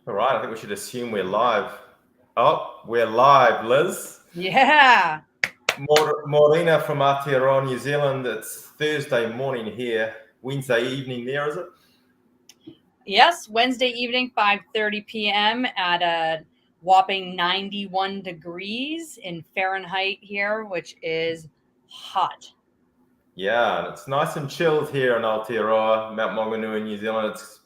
All right, I think we should assume we're live. Oh, we're live, Liz. Yeah. Morena from Aotearoa, New Zealand. It's Thursday morning here. Wednesday evening there, is it? Yes, Wednesday evening, 5:30 p.m. at a whopping 91 degrees in Fahrenheit here, which is hot. Yeah, and it's nice and chilled here in Aotearoa, Mount Maunganui, New Zealand. It's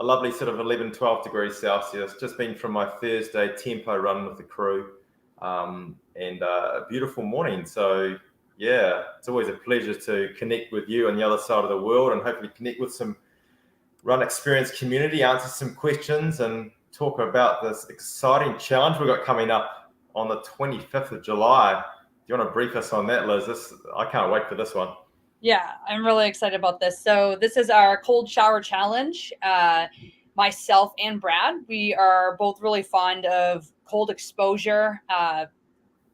a lovely sort of 11, 12 degrees Celsius. Just been from my Thursday tempo run with the crew, and a beautiful morning. So, yeah, it's always a pleasure to connect with you on the other side of the world and hopefully connect with some Run Experience community, answer some questions, and talk about this exciting challenge we've got coming up on the 25th of July. Do you want to brief us on that, Liz? I can't wait for this one. Yeah, I'm really excited about this. So, this is our cold shower challenge. Myself and Brad, we are both really fond of cold exposure.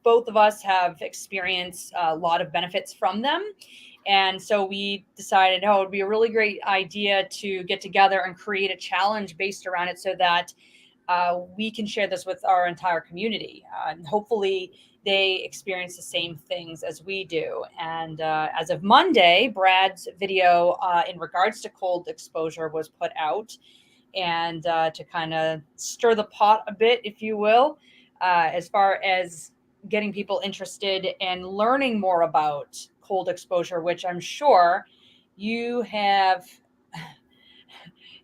Both of us have experienced a lot of benefits from them. And so we decided, oh, it would be a really great idea to get together and create a challenge based around it so that we can share this with our entire community. And hopefully, they experience the same things as we do. And as of Monday, Brad's video in regards to cold exposure was put out, and to kind of stir the pot a bit, if you will, as far as getting people interested and learning more about cold exposure, which I'm sure you have.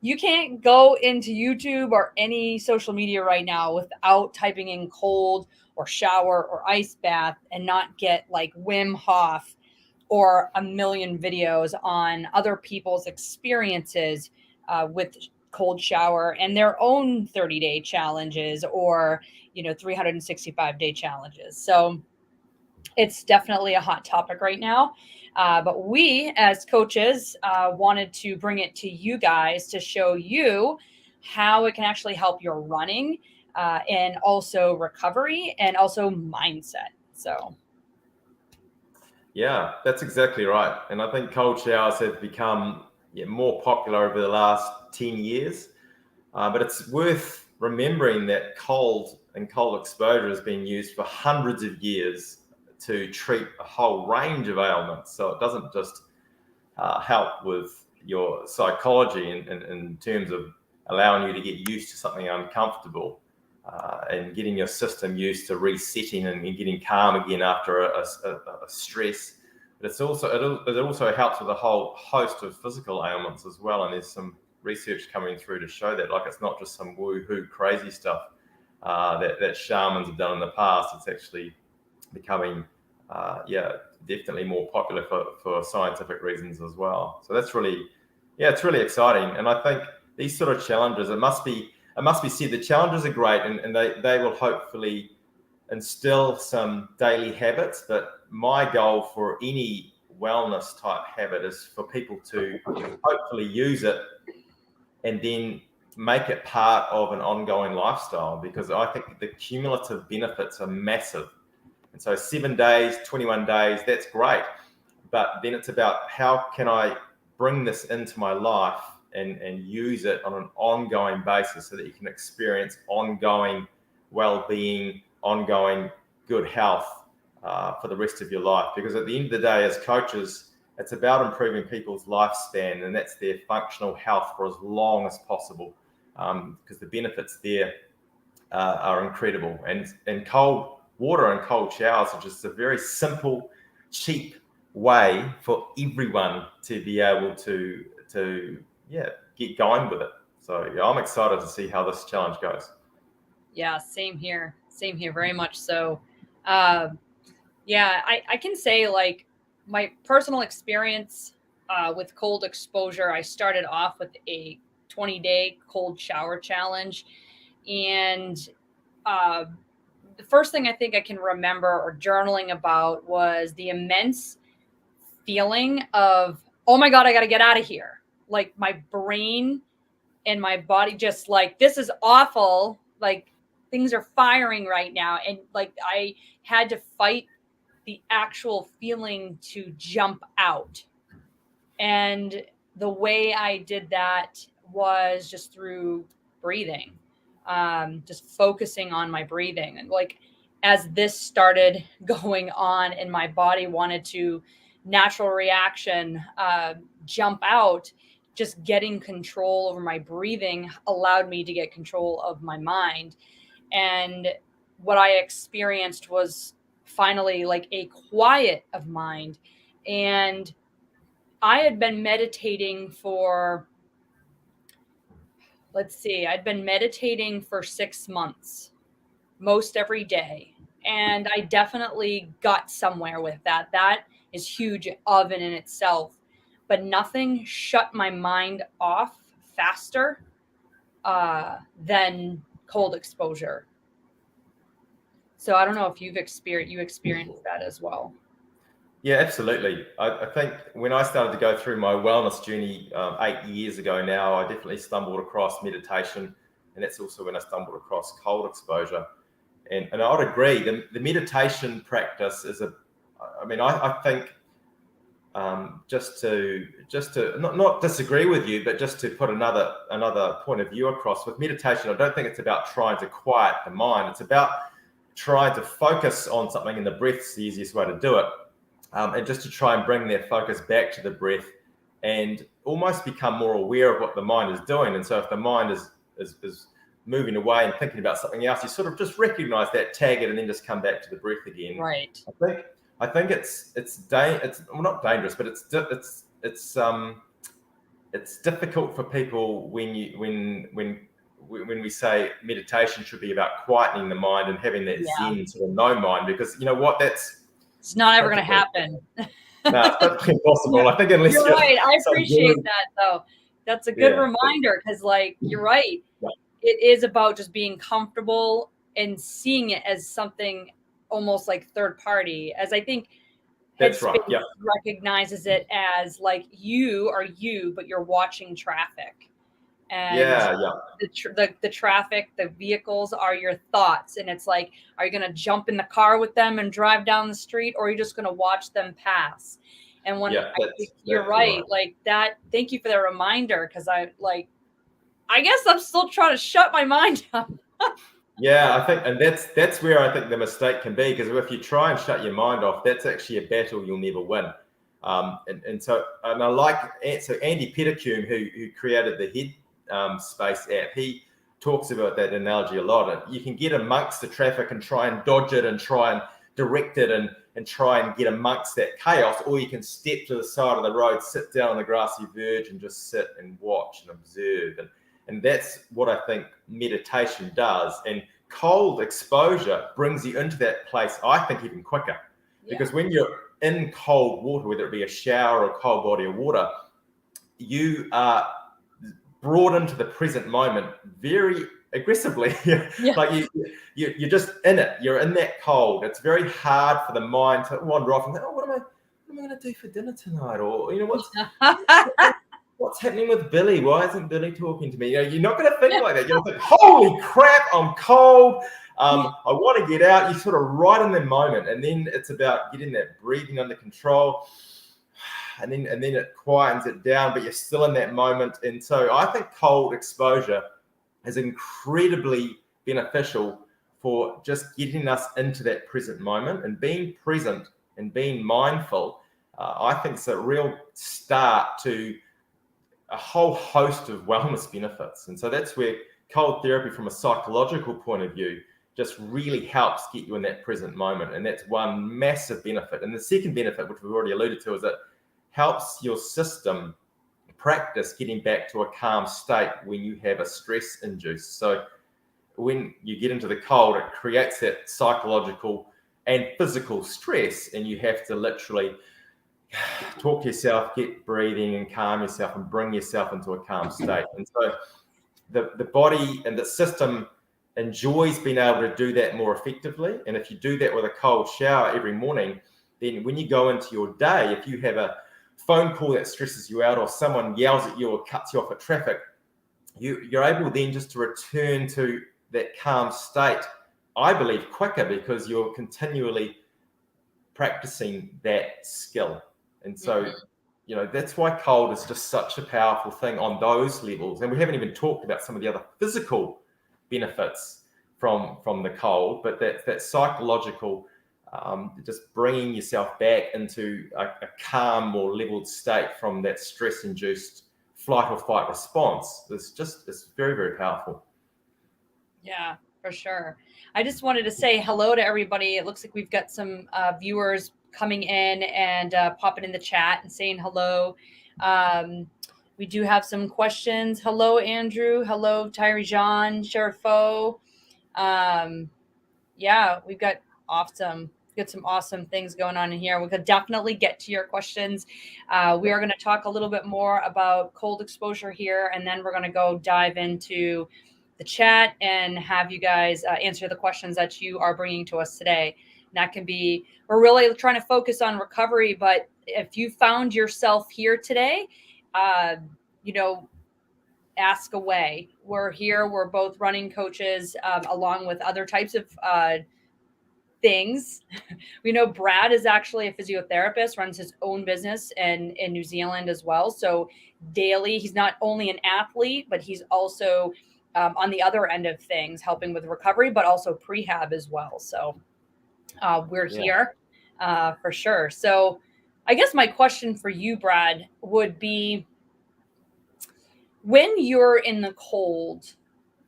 You can't go into YouTube or any social media right now without typing in cold or shower or ice bath and not get like Wim Hof or a million videos on other people's experiences with cold shower and their own 30-day challenges or 365-day challenges. So it's definitely a hot topic right now. But we, as coaches, wanted to bring it to you guys to show you how it can actually help your running and also recovery and also mindset. So, Yeah, that's exactly right. And I think cold showers have become more popular over the last 10 years. But it's worth remembering that cold and cold exposure has been used for hundreds of years to treat a whole range of ailments. So it doesn't just help with your psychology in terms of allowing you to get used to something uncomfortable and getting your system used to resetting and getting calm again after a stress. But it also helps with a whole host of physical ailments as well. And there's some research coming through to show that, like, it's not just some woo-hoo crazy stuff that shamans have done in the past. It's actually becoming, definitely more popular for scientific reasons as well. So that's really, it's really exciting. And I think these sort of challenges, it must be said, the challenges are great, and they will hopefully instill some daily habits. But my goal for any wellness type habit is for people to hopefully use it and then make it part of an ongoing lifestyle, because I think the cumulative benefits are massive. And so 7 days, 21 days, that's great. But then it's about how can I bring this into my life and use it on an ongoing basis so that you can experience ongoing well-being, ongoing good health for the rest of your life. Because at the end of the day, as coaches, it's about improving people's lifespan, and that's their functional health for as long as possible, because the benefits there are incredible. And cold water and cold showers are just a very simple, cheap way for everyone to be able to get going with it. So I'm excited to see how this challenge goes. yeah, same here. Same here, very much so. Uh, yeah, I can say, like, my personal experience with cold exposure, I started off with a 20-day cold shower challenge. And uh, the first thing I think I can remember or journaling about was the immense feeling of, oh my God, I got to get out of here. Like my brain and my body just like, this is awful. Like things are firing right now. And like I had to fight the actual feeling to jump out. And the way I did that was just through breathing. just focusing on my breathing. And like, as this started going on and my body wanted to natural reaction, jump out, just getting control over my breathing allowed me to get control of my mind. And what I experienced was finally like a quiet of mind. And I had been meditating for, let's see, I'd been meditating for 6 months, most every day. And I definitely got somewhere with that. That is huge of and in itself. But nothing shut my mind off faster than cold exposure. So I don't know if you experienced that as well. Yeah, absolutely. I think when I started to go through my wellness journey 8 years ago now, I definitely stumbled across meditation, and that's also when I stumbled across cold exposure. And I would agree, the meditation practice is I think just to not disagree with you, but just to put another point of view across with meditation, I don't think it's about trying to quiet the mind. It's about trying to focus on something, and the breath's the easiest way to do it. And just to try and bring their focus back to the breath and almost become more aware of what the mind is doing. And so if the mind is moving away and thinking about something else, you sort of just recognize that, tag it, and then just come back to the breath again. Right. I think it's well, not dangerous, but it's difficult for people when we say meditation should be about quietening the mind and having that zen sort of no mind, because you know what, it's not ever going to happen. No, it's practically impossible. I think unless you're right. I appreciate that though. That's a good reminder, because like you're right. Yeah. It is about just being comfortable and seeing it as something almost like third party, as I think Headspace recognizes it as like you are you, but you're watching traffic. And the traffic, the vehicles are your thoughts. And it's like, are you going to jump in the car with them and drive down the street, or are you just going to watch them pass? And when you're right, like that, thank you for the reminder. Cause I guess I'm still trying to shut my mind up. Yeah, I think, and that's where I think the mistake can be, because if you try and shut your mind off, that's actually a battle you'll never win. So I like, so Andy Petticoom, who created the Headspace app, he talks about that analogy a lot. You can get amongst the traffic and try and dodge it and try and direct it and try and get amongst that chaos, or you can step to the side of the road, sit down on the grassy verge and just sit and watch and observe. And that's what I think meditation does. And cold exposure brings you into that place, I think, even quicker. Because when you're in cold water, whether it be a shower or a cold body of water, you are brought into the present moment very aggressively. Like you're just in it. You're in that cold. It's very hard for the mind to wander off and think, oh, what am I going to do for dinner tonight? Or, you know, what's happening with Billy? Why isn't Billy talking to me? You know, you're not going to think like that. You're going to think, holy crap, I'm cold. I want to get out. You're sort of right in the moment. And then it's about getting that breathing under control. And then it quietens it down, but you're still in that moment. And so I think cold exposure is incredibly beneficial for just getting us into that present moment and being present and being mindful. I think it's a real start to a whole host of wellness benefits. And so that's where cold therapy from a psychological point of view just really helps get you in that present moment. And that's one massive benefit. And the second benefit, which we've already alluded to, is it helps your system practice getting back to a calm state when you have a stress induced. So when you get into the cold, it creates that psychological and physical stress, and you have to literally talk to yourself, get breathing and calm yourself and bring yourself into a calm state. And so the body and the system enjoys being able to do that more effectively. And if you do that with a cold shower every morning, then when you go into your day, if you have a phone call that stresses you out or someone yells at you or cuts you off at traffic, you're able then just to return to that calm state, I believe, quicker, because you're continually practicing that skill. And so, you know, that's why cold is just such a powerful thing on those levels. And we haven't even talked about some of the other physical benefits from the cold, but that psychological, just bringing yourself back into a calm, more leveled state from that stress-induced flight or fight response it's very, very powerful. Yeah, for sure. I just wanted to say hello to everybody. It looks like we've got some viewers coming in and popping in the chat and saying hello. We do have some questions. Hello, Andrew. Hello, Tyree John, Sherifo. Yeah, we've got some awesome things going on in here. We could definitely get to your questions. We are going to talk a little bit more about cold exposure here, and then we're going to go dive into the chat and have you guys answer the questions that you are bringing to us today. And that can be, we're really trying to focus on recovery, but if you found yourself here today, ask away. We're here. We're both running coaches along with other types of things. We know Brad is actually a physiotherapist, runs his own business in New Zealand as well. So daily, he's not only an athlete, but he's also on the other end of things, helping with recovery, but also prehab as well. So we're here for sure. So I guess my question for you, Brad, would be, when you're in the cold,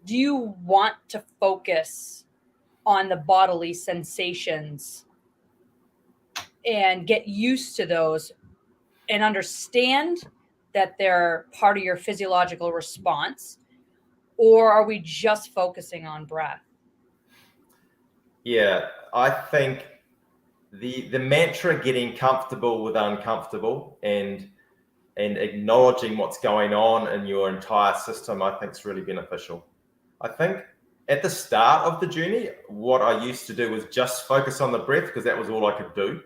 do you want to focus on the bodily sensations and get used to those and understand that they're part of your physiological response? Or are we just focusing on breath? Yeah, I think the mantra getting comfortable with uncomfortable and acknowledging what's going on in your entire system, I think is really beneficial. I think at the start of the journey, what I used to do was just focus on the breath because that was all I could do.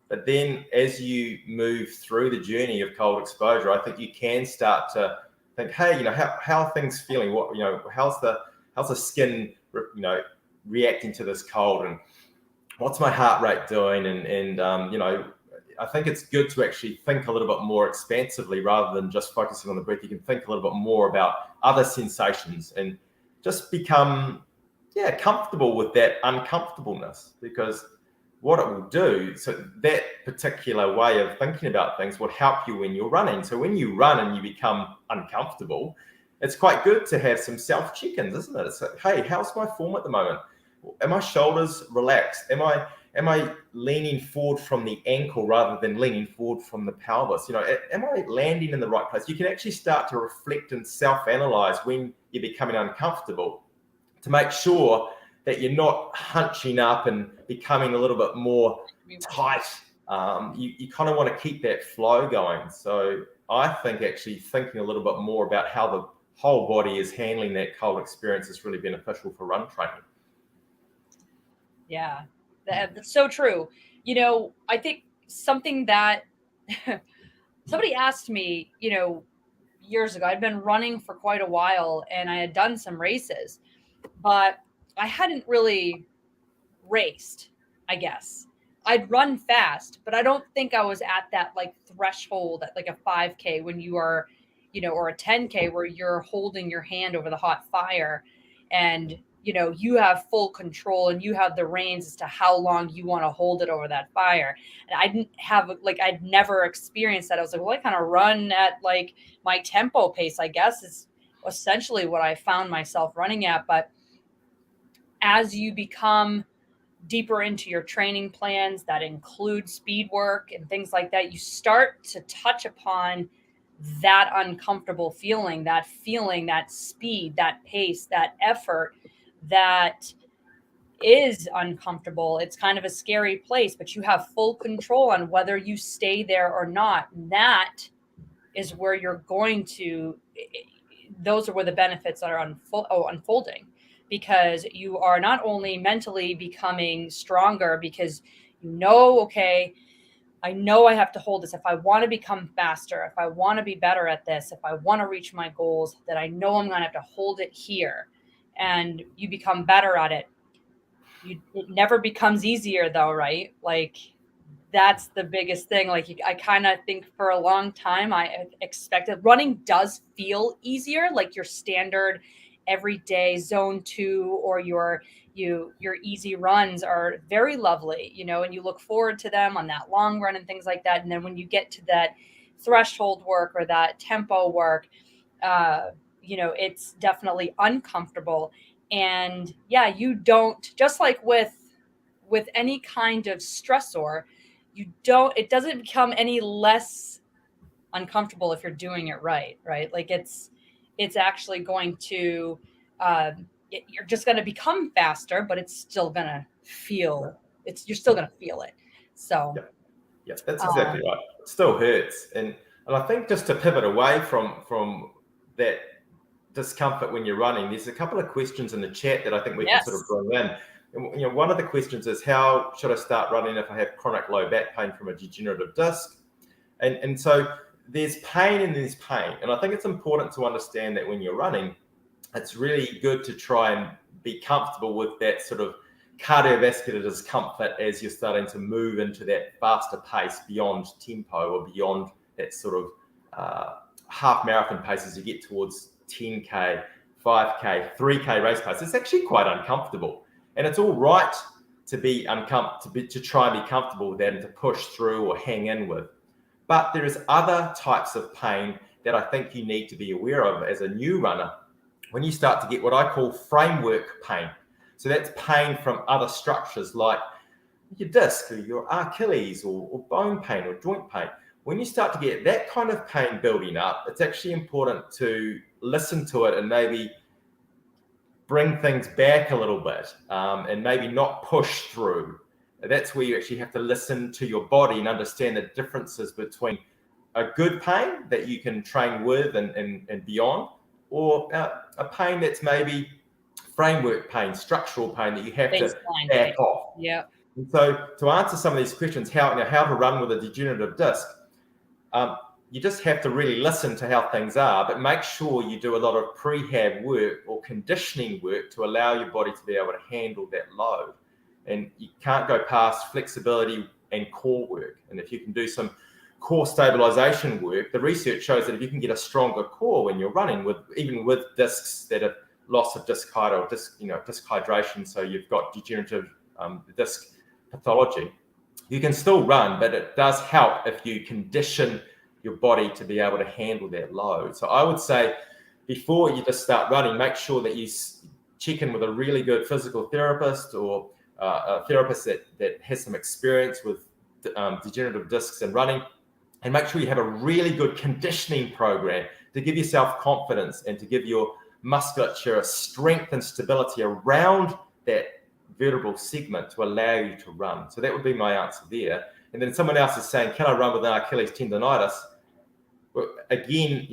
But then as you move through the journey of cold exposure, I think you can start to think, hey, how are things feeling? What, how's the skin, reacting to this cold, and what's my heart rate doing? And I think it's good to actually think a little bit more expansively rather than just focusing on the breath. You can think a little bit more about other sensations and just become, comfortable with that uncomfortableness, because what it will do, so that particular way of thinking about things will help you when you're running. So when you run and you become uncomfortable, it's quite good to have some self-check-ins, isn't it? It's like, hey, how's my form at the moment? Are my shoulders relaxed? Am I leaning forward from the ankle rather than leaning forward from the pelvis? Am I landing in the right place? You can actually start to reflect and self-analyze when you're becoming uncomfortable to make sure that you're not hunching up and becoming a little bit more tight. You kind of want to keep that flow going. So I think actually thinking a little bit more about how the whole body is handling that cold experience is really beneficial for run training. Yeah, that's so true. I think something that somebody asked me, years ago, I'd been running for quite a while and I had done some races, but I hadn't really raced, I guess. I'd run fast, but I don't think I was at that threshold at a 5K when you are, or a 10K where you're holding your hand over the hot fire and you have full control and you have the reins as to how long you want to hold it over that fire. And I didn't have I'd never experienced that. I was like, well, I kind of run at my tempo pace, I guess, is essentially what I found myself running at. But as you become deeper into your training plans that include speed work and things like that, you start to touch upon that uncomfortable feeling, that speed, that pace, that effort that is uncomfortable. It's kind of a scary place, but you have full control on whether you stay there or not. And that is where you're going to, those are where the benefits are unfolding, because you are not only mentally becoming stronger because okay, I know I have to hold this. If I want to become faster, if I want to be better at this, if I want to reach my goals, that I know I'm going to have to hold it here. And you become better at it. It never becomes easier though, right? That's the biggest thing. I kind of think for a long time, I expected running does feel easier, like your standard everyday zone 2 or your easy runs are very lovely, and you look forward to them on that long run and things like that. And then when you get to that threshold work or that tempo work, it's definitely uncomfortable. And yeah, you don't, just like with any kind of stressor, it doesn't become any less uncomfortable if you're doing it right. Like it's actually going to, you're just going to become faster, but it's still going to feel, you're still going to feel it. So yeah, that's exactly right. It still hurts. And I think just to pivot away from that discomfort when you're running, there's a couple of questions in the chat that I think we can sort of bring in. And, one of the questions is, how should I start running if I have chronic low back pain from a degenerative disc? And so there's pain and there's pain. And I think it's important to understand that when you're running, it's really good to try and be comfortable with that sort of cardiovascular discomfort as you're starting to move into that faster pace beyond tempo or beyond that sort of half marathon pace as you get towards 10K, 5K, 3K race pace. It's actually quite uncomfortable. And it's all right to be uncomfortable, to try and be comfortable with that and to push through or hang in with. But there is other types of pain that I think you need to be aware of as a new runner when you start to get what I call framework pain. So that's pain from other structures like your disc or your Achilles or bone pain or joint pain. When you start to get that kind of pain building up, it's actually important to listen to it and maybe bring things back a little bit, and maybe not push through. That's where you actually have to listen to your body and understand the differences between a good pain that you can train with and beyond, or a pain that's maybe framework pain, structural pain that you have to back off. Yeah. And so to answer some of these questions, how to run with a degenerative disc, you just have to really listen to how things are, but make sure you do a lot of prehab work or conditioning work to allow your body to be able to handle that load. And you can't go past flexibility and core work. And if you can do some core stabilization work, the research shows that if you can get a stronger core when you're running, even with discs that have loss of disc height or disc hydration, so you've got degenerative disc pathology, you can still run, but it does help if you condition your body to be able to handle that load. So I would say before you just start running, make sure that you check in with a really good physical therapist or a therapist that has some experience with degenerative discs and running, and make sure you have a really good conditioning program to give yourself confidence and to give your musculature a strength and stability around that vertebral segment to allow you to run. So that would be my answer there. And then someone else is saying, can I run with an Achilles tendonitis? Well, again,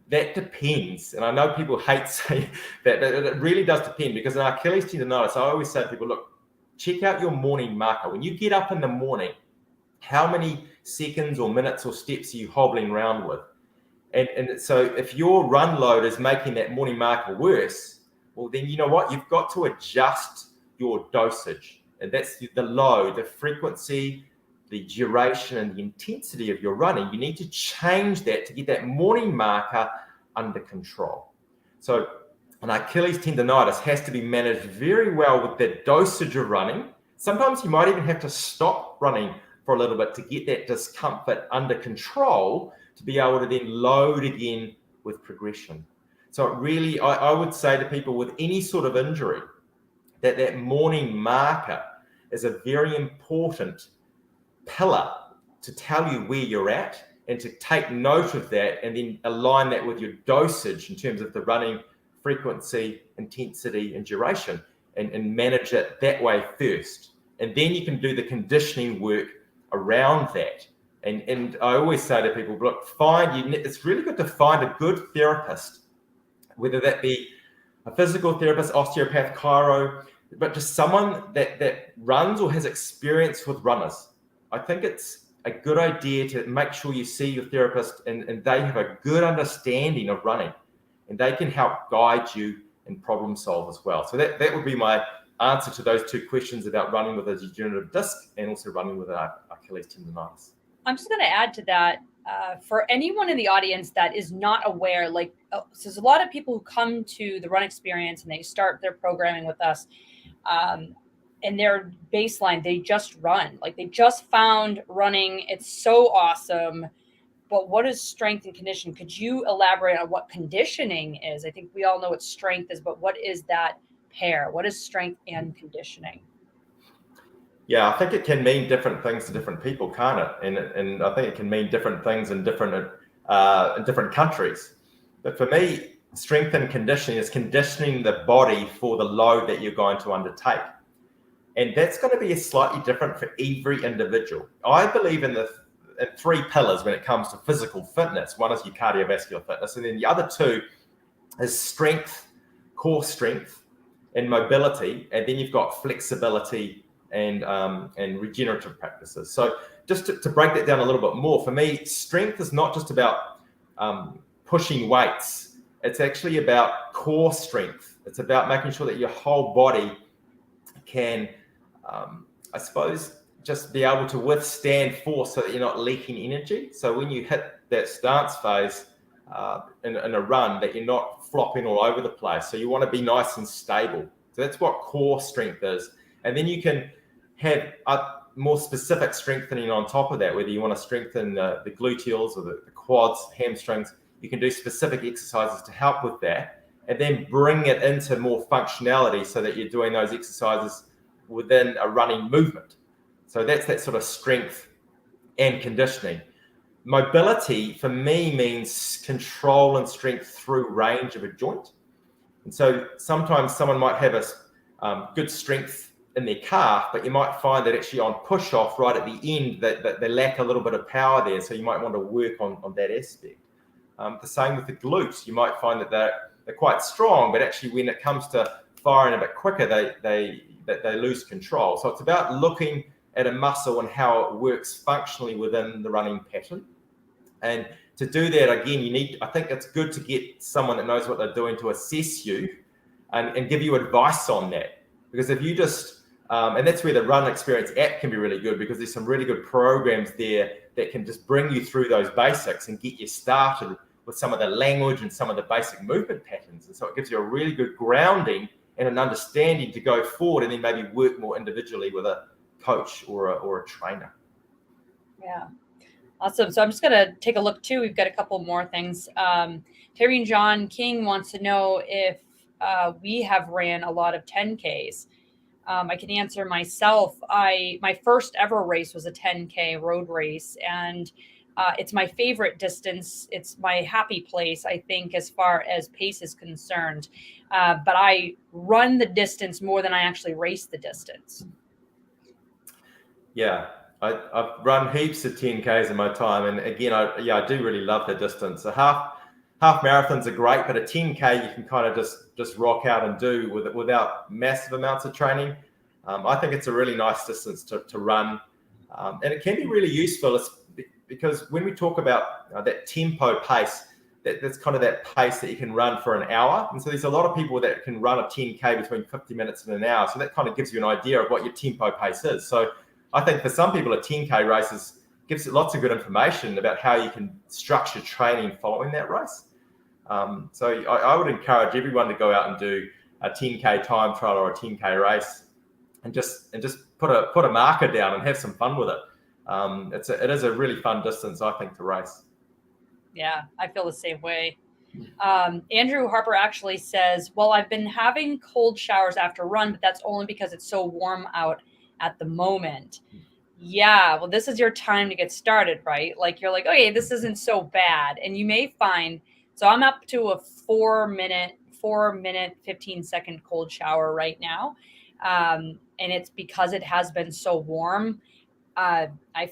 that depends. And I know people hate saying that, but it really does depend, because an Achilles tendonitis, I always say to people, look, check out your morning marker. When you get up in the morning, how many seconds or minutes or steps are you hobbling around with? And so if your run load is making that morning marker worse, well, then you know what? You've got to adjust your dosage. And that's the load, the frequency, the duration and the intensity of your running. You need to change that to get that morning marker under control. So an Achilles tendonitis has to be managed very well with the dosage of running. Sometimes you might even have to stop running for a little bit to get that discomfort under control to be able to then load again with progression. So it really, I would say to people with any sort of injury, that morning marker is a very important pillar to tell you where you're at and to take note of that and then align that with your dosage in terms of the running frequency, intensity, and duration, and manage it that way first. And then you can do the conditioning work around that. And I always say to people, look, it's really good to find a good therapist, whether that be a physical therapist, osteopath, chiro, but just someone that runs or has experience with runners. I think it's a good idea to make sure you see your therapist and they have a good understanding of running, and they can help guide you and problem solve as well. So that would be my answer to those two questions about running with a degenerative disc and also running with an Achilles tendonitis. I'm just going to add to that. for anyone in the audience that is not aware, so there's a lot of people who come to the Run Experience and they start their programming with us, and their baseline, they just run. Like they just found running. It's so awesome. But what is strength and conditioning? Could you elaborate on what conditioning is? I think we all know what strength is, but what is that pair? What is strength and conditioning? Yeah, I think it can mean different things to different people, can't it? And I think it can mean different things in different countries. But for me, strength and conditioning is conditioning the body for the load that you're going to undertake. And that's going to be slightly different for every individual. I believe in the three pillars when it comes to physical fitness. One is your cardiovascular fitness, and then the other two is strength, core strength, and mobility. And then you've got flexibility and regenerative practices. So just to break that down a little bit more, for me, strength is not just about pushing weights. It's actually about core strength. It's about making sure that your whole body can, I suppose, just be able to withstand force so that you're not leaking energy. So when you hit that stance phase in a run, that you're not flopping all over the place. So you want to be nice and stable. So that's what core strength is. And then you can have a more specific strengthening on top of that, whether you want to strengthen the gluteals or the quads, hamstrings. You can do specific exercises to help with that, and then bring it into more functionality so that you're doing those exercises within a running movement. So that's that sort of strength and conditioning. Mobility for me means control and strength through range of a joint. And so sometimes someone might have a good strength in their calf, but you might find that actually on push off right at the end that they lack a little bit of power there. So you might want to work on that aspect. The same with the glutes. You might find that they're quite strong, but actually when it comes to firing a bit quicker, they lose control. So it's about looking at a muscle and how it works functionally within the running pattern. And to do that, again, I think it's good to get someone that knows what they're doing to assess you and give you advice on that. Because if you just, and that's where the Run Experience app can be really good, because there's some really good programs there that can just bring you through those basics and get you started with some of the language and some of the basic movement patterns. And so it gives you a really good grounding and an understanding to go forward and then maybe work more individually with a coach or a trainer. Yeah. Awesome. So I'm just going to take a look too. We've got a couple more things. Terry and John King wants to know if we have ran a lot of 10Ks. I can answer myself. My first ever race was a 10K road race, and it's my favorite distance. It's my happy place, I think, as far as pace is concerned. But I run the distance more than I actually race the distance. Yeah, I've run heaps of 10Ks in my time. And again, I do really love the distance. So half marathons are great, but a 10K you can kind of just rock out and do without massive amounts of training. I think it's a really nice distance to run. And it can be really useful because when we talk about that tempo pace, that's kind of that pace that you can run for an hour. And so there's a lot of people that can run a 10K between 50 minutes and an hour. So that kind of gives you an idea of what your tempo pace is. So I think for some people, a 10K race gives it lots of good information about how you can structure training following that race. So I would encourage everyone to go out and do a 10K time trial or a 10K race, and just put a marker down and have some fun with it. It is a really fun distance, I think, to race. Yeah, I feel the same way. Andrew Harper actually says, well, I've been having cold showers after run, but that's only because it's so warm out at the moment. Yeah, well, this is your time to get started, right? Like you're like, okay, this isn't so bad. And you may find, so I'm up to a 4 minute, 15-second cold shower right now. And it's because it has been so warm. I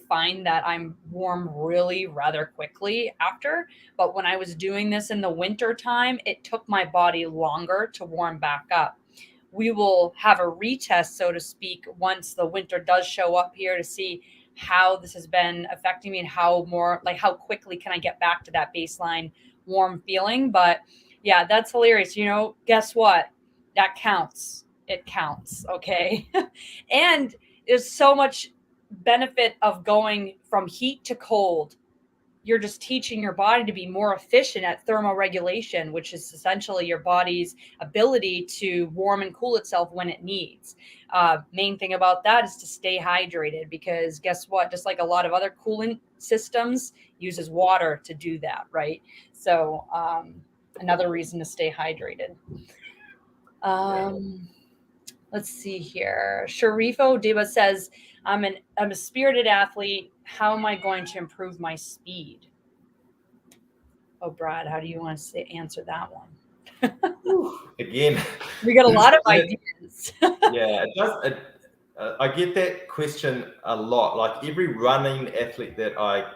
find that I'm warm really rather quickly after. But when I was doing this in the winter time, it took my body longer to warm back up. We will have a retest, so to speak, once the winter does show up here to see how this has been affecting me and how quickly can I get back to that baseline warm feeling. But yeah, that's hilarious. Guess what? That counts. It counts. Okay. And there's so much benefit of going from heat to cold you're just teaching your body to be more efficient at thermoregulation, which is essentially your body's ability to warm and cool itself when it needs. Main thing about that is to stay hydrated, because guess what? Just like a lot of other cooling systems, uses water to do that, right? So another reason to stay hydrated. Let's see here. Sharifo Diba says, I'm a spirited athlete. How am I going to improve my speed? Oh, Brad, how do you want to answer that one? Again, we got a lot of ideas. Yeah, it does. I get that question a lot. Like every running athlete that I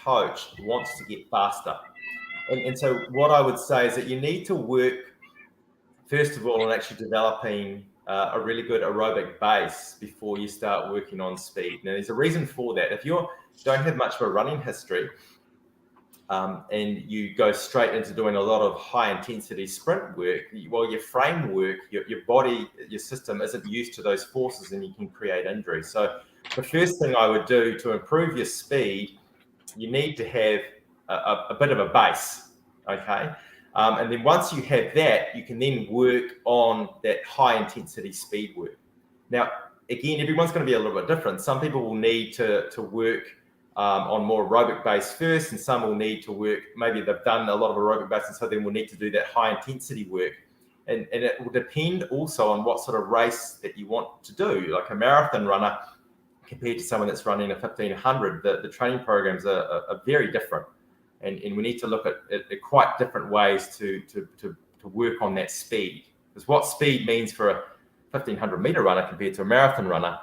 coach wants to get faster. And so what I would say is that you need to work, first of all, on actually developing a really good aerobic base before you start working on speed. Now, there's a reason for that. If you don't have much of a running history, and you go straight into doing a lot of high intensity sprint work, well, your framework, your body, your system isn't used to those forces, and you can create injury. So the first thing I would do to improve your speed, you need to have a bit of a base, okay? And then once you have that, you can then work on that high intensity speed work. Now, again, everyone's going to be a little bit different. Some people will need to work on more aerobic base first, and some will need to work, maybe they've done a lot of aerobic base, and so then will need to do that high intensity work. And it will depend also on what sort of race that you want to do. Like a marathon runner compared to someone that's running a 1500, the training programs are very different. And we need to look at quite different ways to work on that speed. Because what speed means for a 1500 meter runner compared to a marathon runner,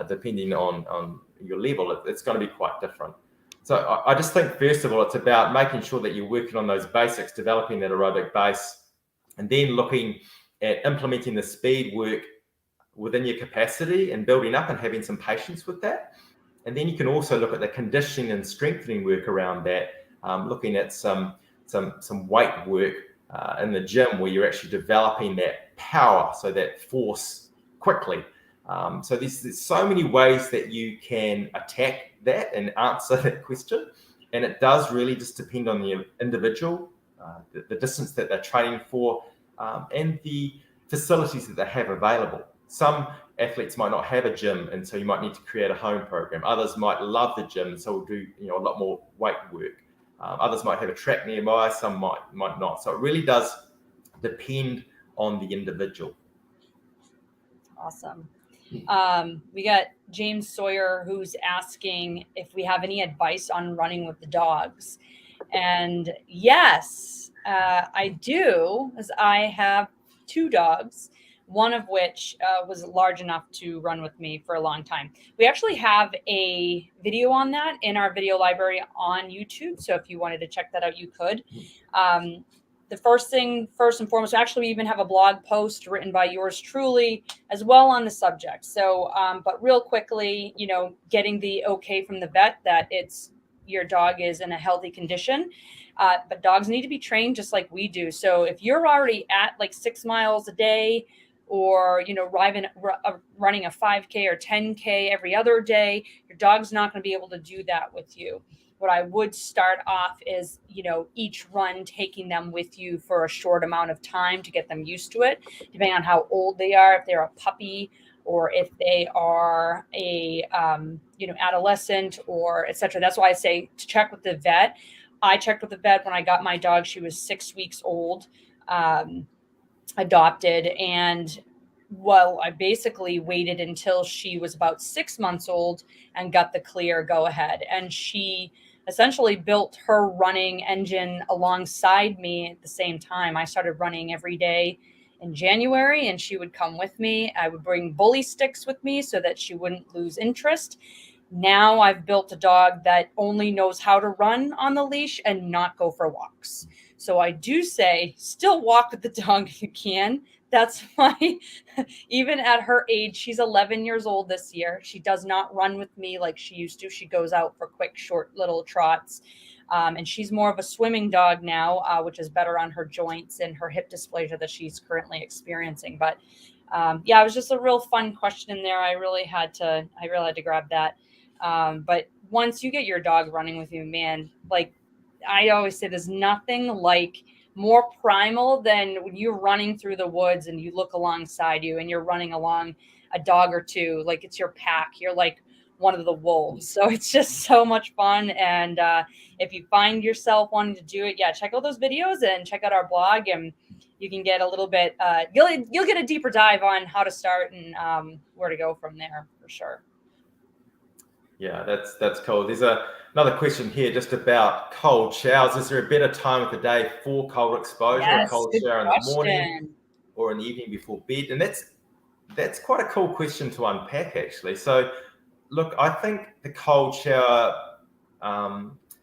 depending on your level, it's going to be quite different. So I just think, first of all, it's about making sure that you're working on those basics, developing that aerobic base, and then looking at implementing the speed work within your capacity and building up and having some patience with that. And then you can also look at the conditioning and strengthening work around that, looking at some weight work in the gym where you're actually developing that power, so that force quickly. So there's so many ways that you can attack that and answer that question. And it does really just depend on the individual, the distance that they're training for, and the facilities that they have available. Some athletes might not have a gym, and so you might need to create a home program. Others might love the gym, so we'll do a lot more weight work. Others might have a track nearby, some might not. So it really does depend on the individual. Awesome. We got James Sawyer, who's asking if we have any advice on running with the dogs. And yes, I do, as I have 2 dogs, one of which was large enough to run with me for a long time. We actually have a video on that in our video library on YouTube. So if you wanted to check that out, you could. The first and foremost, actually, we even have a blog post written by yours truly as well on the subject. So, but real quickly, getting the okay from the vet that your dog is in a healthy condition. But dogs need to be trained just like we do. So if you're already at like 6 miles a day, or running a 5K or 10K every other day, your dog's not going to be able to do that with you. What I would start off is, each run taking them with you for a short amount of time to get them used to it, depending on how old they are, if they're a puppy or if they are a adolescent or etc. That's why I say to check with the vet. I checked with the vet when I got my dog. She was 6 weeks old, adopted, and I basically waited until she was about 6 months old and got the clear go ahead. And she essentially built her running engine alongside me at the same time. I started running every day in January, and she would come with me. I would bring bully sticks with me so that she wouldn't lose interest. Now I've built a dog that only knows how to run on the leash and not go for walks. So I do say still walk with the dog if you can. That's why even at her age, she's 11 years old this year. She does not run with me like she used to. She goes out for quick, short little trots. And she's more of a swimming dog now, which is better on her joints and her hip dysplasia that she's currently experiencing. But it was just a real fun question in there. I really had to grab that. But once you get your dog running with you, man, like I always say, there's nothing like more primal than when you're running through the woods and you look alongside you and you're running along a dog or two, like it's your pack. You're like one of the wolves. So it's just so much fun. And if you find yourself wanting to do it, check out those videos and check out our blog, and you can get a little bit, you'll get a deeper dive on how to start and where to go from there for sure. Yeah, that's cool. There's another question here just about cold showers. Is there a better time of the day for cold exposure, a cold shower in the morning or in the evening before bed? And that's quite a cool question to unpack, actually. So, look, I think the cold shower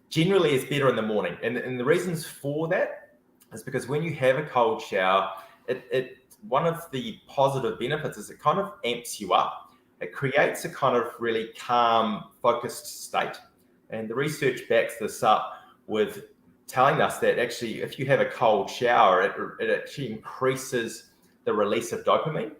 generally is better in the morning. And the reasons for that is because when you have a cold shower, it one of the positive benefits is it kind of amps you up. It creates a kind of really calm, focused state. And the research backs this up with telling us that actually, if you have a cold shower, it actually increases the release of dopamine.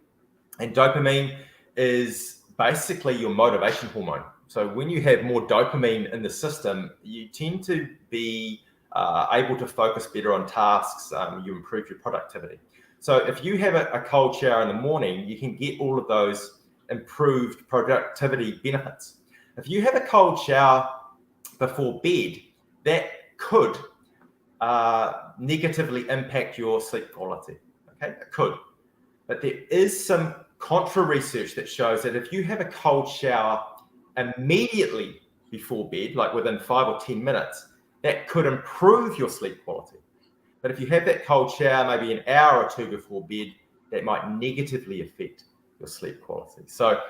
And dopamine is basically your motivation hormone. So when you have more dopamine in the system, you tend to be able to focus better on tasks. You improve your productivity. So if you have a cold shower in the morning, you can get all of those improved productivity benefits. If you have a cold shower before bed, that could negatively impact your sleep quality. Okay, it could. But there is some contra research that shows that if you have a cold shower immediately before bed, like within 5 or 10 minutes, that could improve your sleep quality. But if you have that cold shower maybe an hour or two before bed, that might negatively affect your sleep quality. So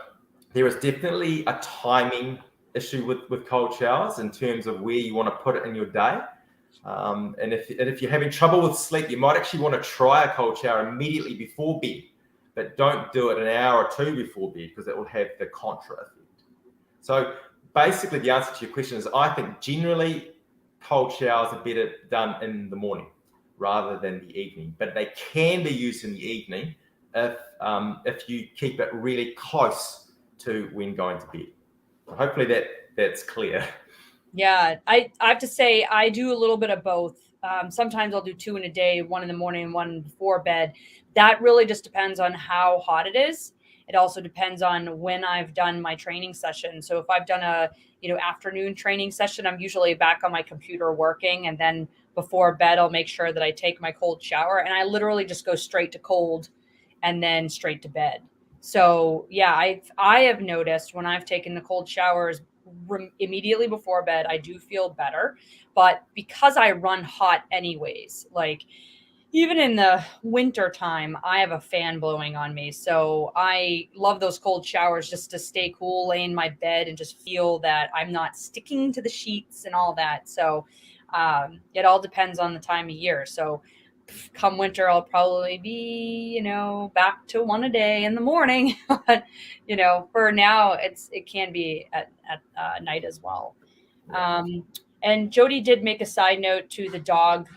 there is definitely a timing issue with cold showers in terms of where you want to put it in your day. And if you're having trouble with sleep, you might actually want to try a cold shower immediately before bed, but don't do it an hour or two before bed because it will have the contra effect. So basically the answer to your question is I think generally cold showers are better done in the morning rather than the evening, but they can be used in the evening if you keep it really close to when going to bed. Hopefully that's clear. Yeah, I have to say I do a little bit of both. Sometimes I'll do 2 in a day, 1 in the morning and 1 before bed. That really just depends on how hot it is. It also depends on when I've done my training session. So if I've done a afternoon training session, I'm usually back on my computer working, and then before bed I'll make sure that I take my cold shower, and I literally just go straight to cold and then straight to bed. So yeah, I have noticed when I've taken the cold showers immediately before bed, I do feel better. But because I run hot anyways, like even in the winter time, I have a fan blowing on me. So I love those cold showers just to stay cool, lay in my bed and just feel that I'm not sticking to the sheets and all that. So it all depends on the time of year. So come winter, I'll probably be, back to 1 a day in the morning. But, for now, it can be at night as well. And Jody did make a side note to the dog.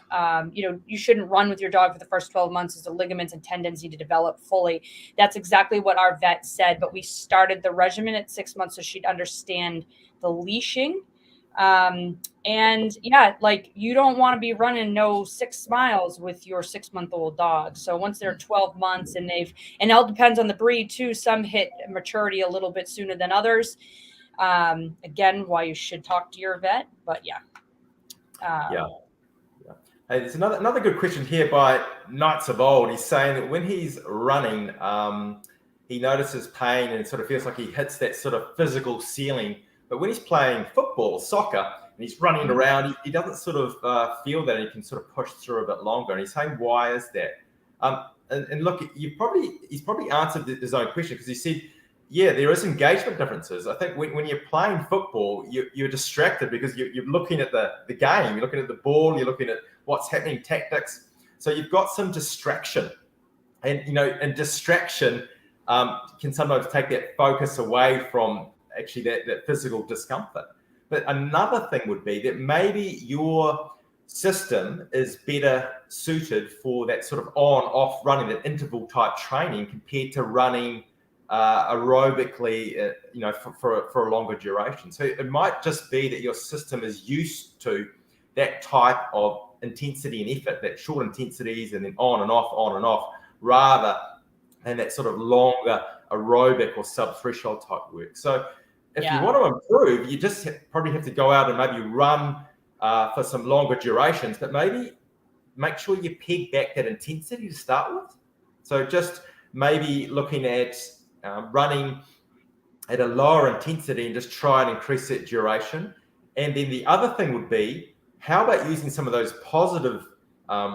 You shouldn't run with your dog for the first 12 months as the ligaments and tendons need to develop fully. That's exactly what our vet said. But we started the regimen at 6 months so she'd understand the leashing. And yeah, like you don't want to be running 6 miles with your 6-month-old dog. So once they're 12 months and it all depends on the breed too. Some hit maturity a little bit sooner than others. Again, why you should talk to your vet, but yeah. Yeah. Hey, there's another good question here by Knights of Old. He's saying that when he's running, he notices pain and sort of feels like he hits that sort of physical ceiling. But when he's playing football, soccer, and he's running around, he doesn't sort of feel that, and he can sort of push through a bit longer. And he's saying, why is that? And look, he's probably answered his own question because he said, yeah, there is engagement differences. I think when you're playing football, you're distracted because you're looking at the game, you're looking at the ball, you're looking at what's happening, tactics. So you've got some distraction, and distraction can sometimes take that focus away from actually that physical discomfort. But another thing would be that maybe your system is better suited for that sort of on-off running, that interval type training compared to running aerobically, for a longer duration. So it might just be that your system is used to that type of intensity and effort, that short intensities and then on and off, rather than that sort of longer aerobic or sub-threshold type work. So if you want to improve, you just probably have to go out and maybe run for some longer durations, but maybe make sure you peg back that intensity to start with. So just maybe looking at running at a lower intensity and just try and increase that duration. And then the other thing would be, how about using some of those positive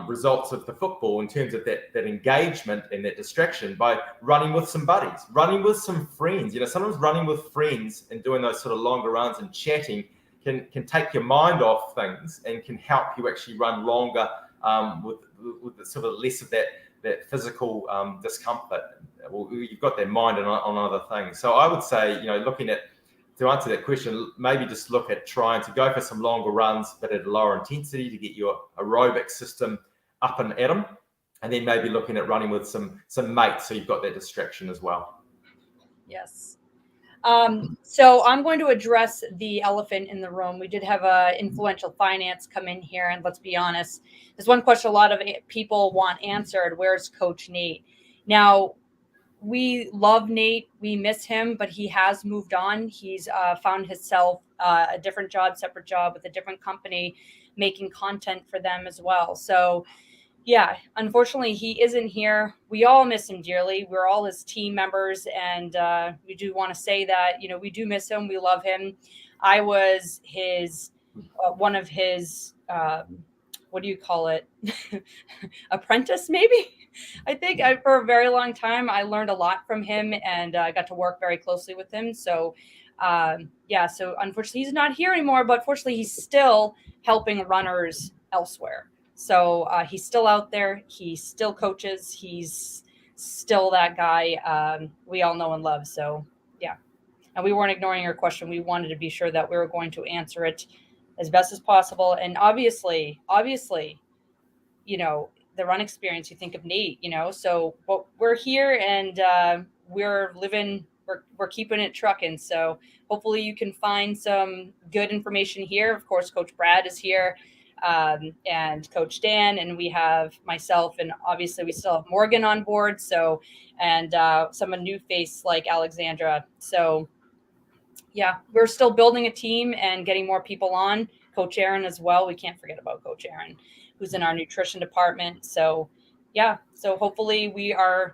results of the football in terms of that engagement and that distraction by running with some buddies, running with some friends. Sometimes running with friends and doing those sort of longer runs and chatting can take your mind off things and can help you actually run longer with sort of less of that physical discomfort. Well, you've got their mind on other things. So I would say, to answer that question, maybe just look at trying to go for some longer runs, but at a lower intensity to get your aerobic system up and at them. And then maybe looking at running with some mates, so you've got that distraction as well. Yes. So I'm going to address the elephant in the room. We did have a influential finance come in here, and let's be honest, there's one question a lot of people want answered: where's Coach Nate? Now, we love Nate. We miss him, but he has moved on. He's found himself a different job, separate job with a different company, making content for them as well. So yeah, unfortunately, he isn't here. We all miss him dearly. We're all his team members, and we do want to say that, we do miss him. We love him. I was his one of his what do you call it? Apprentice, maybe. I think for a very long time, I learned a lot from him, and I got to work very closely with him. So so unfortunately, he's not here anymore, but fortunately, he's still helping runners elsewhere. So he's still out there. He still coaches. He's still that guy we all know and love. So, yeah. And we weren't ignoring your question. We wanted to be sure that we were going to answer it as best as possible. And obviously, the run experience, you think of Nate, so but we're here, and we're living, we're keeping it trucking. So hopefully you can find some good information here. Of course, Coach Brad is here. And Coach Dan, and we have myself, and obviously we still have Morgan on board. So, and some a new face like Alexandra. So, yeah, we're still building a team and getting more people on. Coach Aaron as well. We can't forget about Coach Aaron, who's in our nutrition department. So, yeah. So hopefully I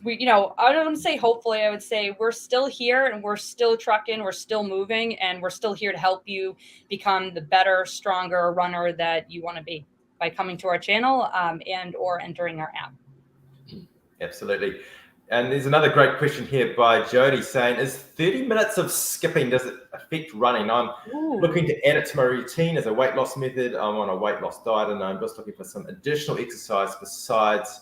don't want to say hopefully, I would say we're still here, and we're still trucking, we're still moving, and we're still here to help you become the better, stronger runner that you want to be by coming to our channel and or entering our app. Absolutely. And there's another great question here by Jody saying, is 30 minutes of skipping, does it affect running? I'm looking to add it to my routine as a weight loss method. I'm on a weight loss diet, and I'm just looking for some additional exercise besides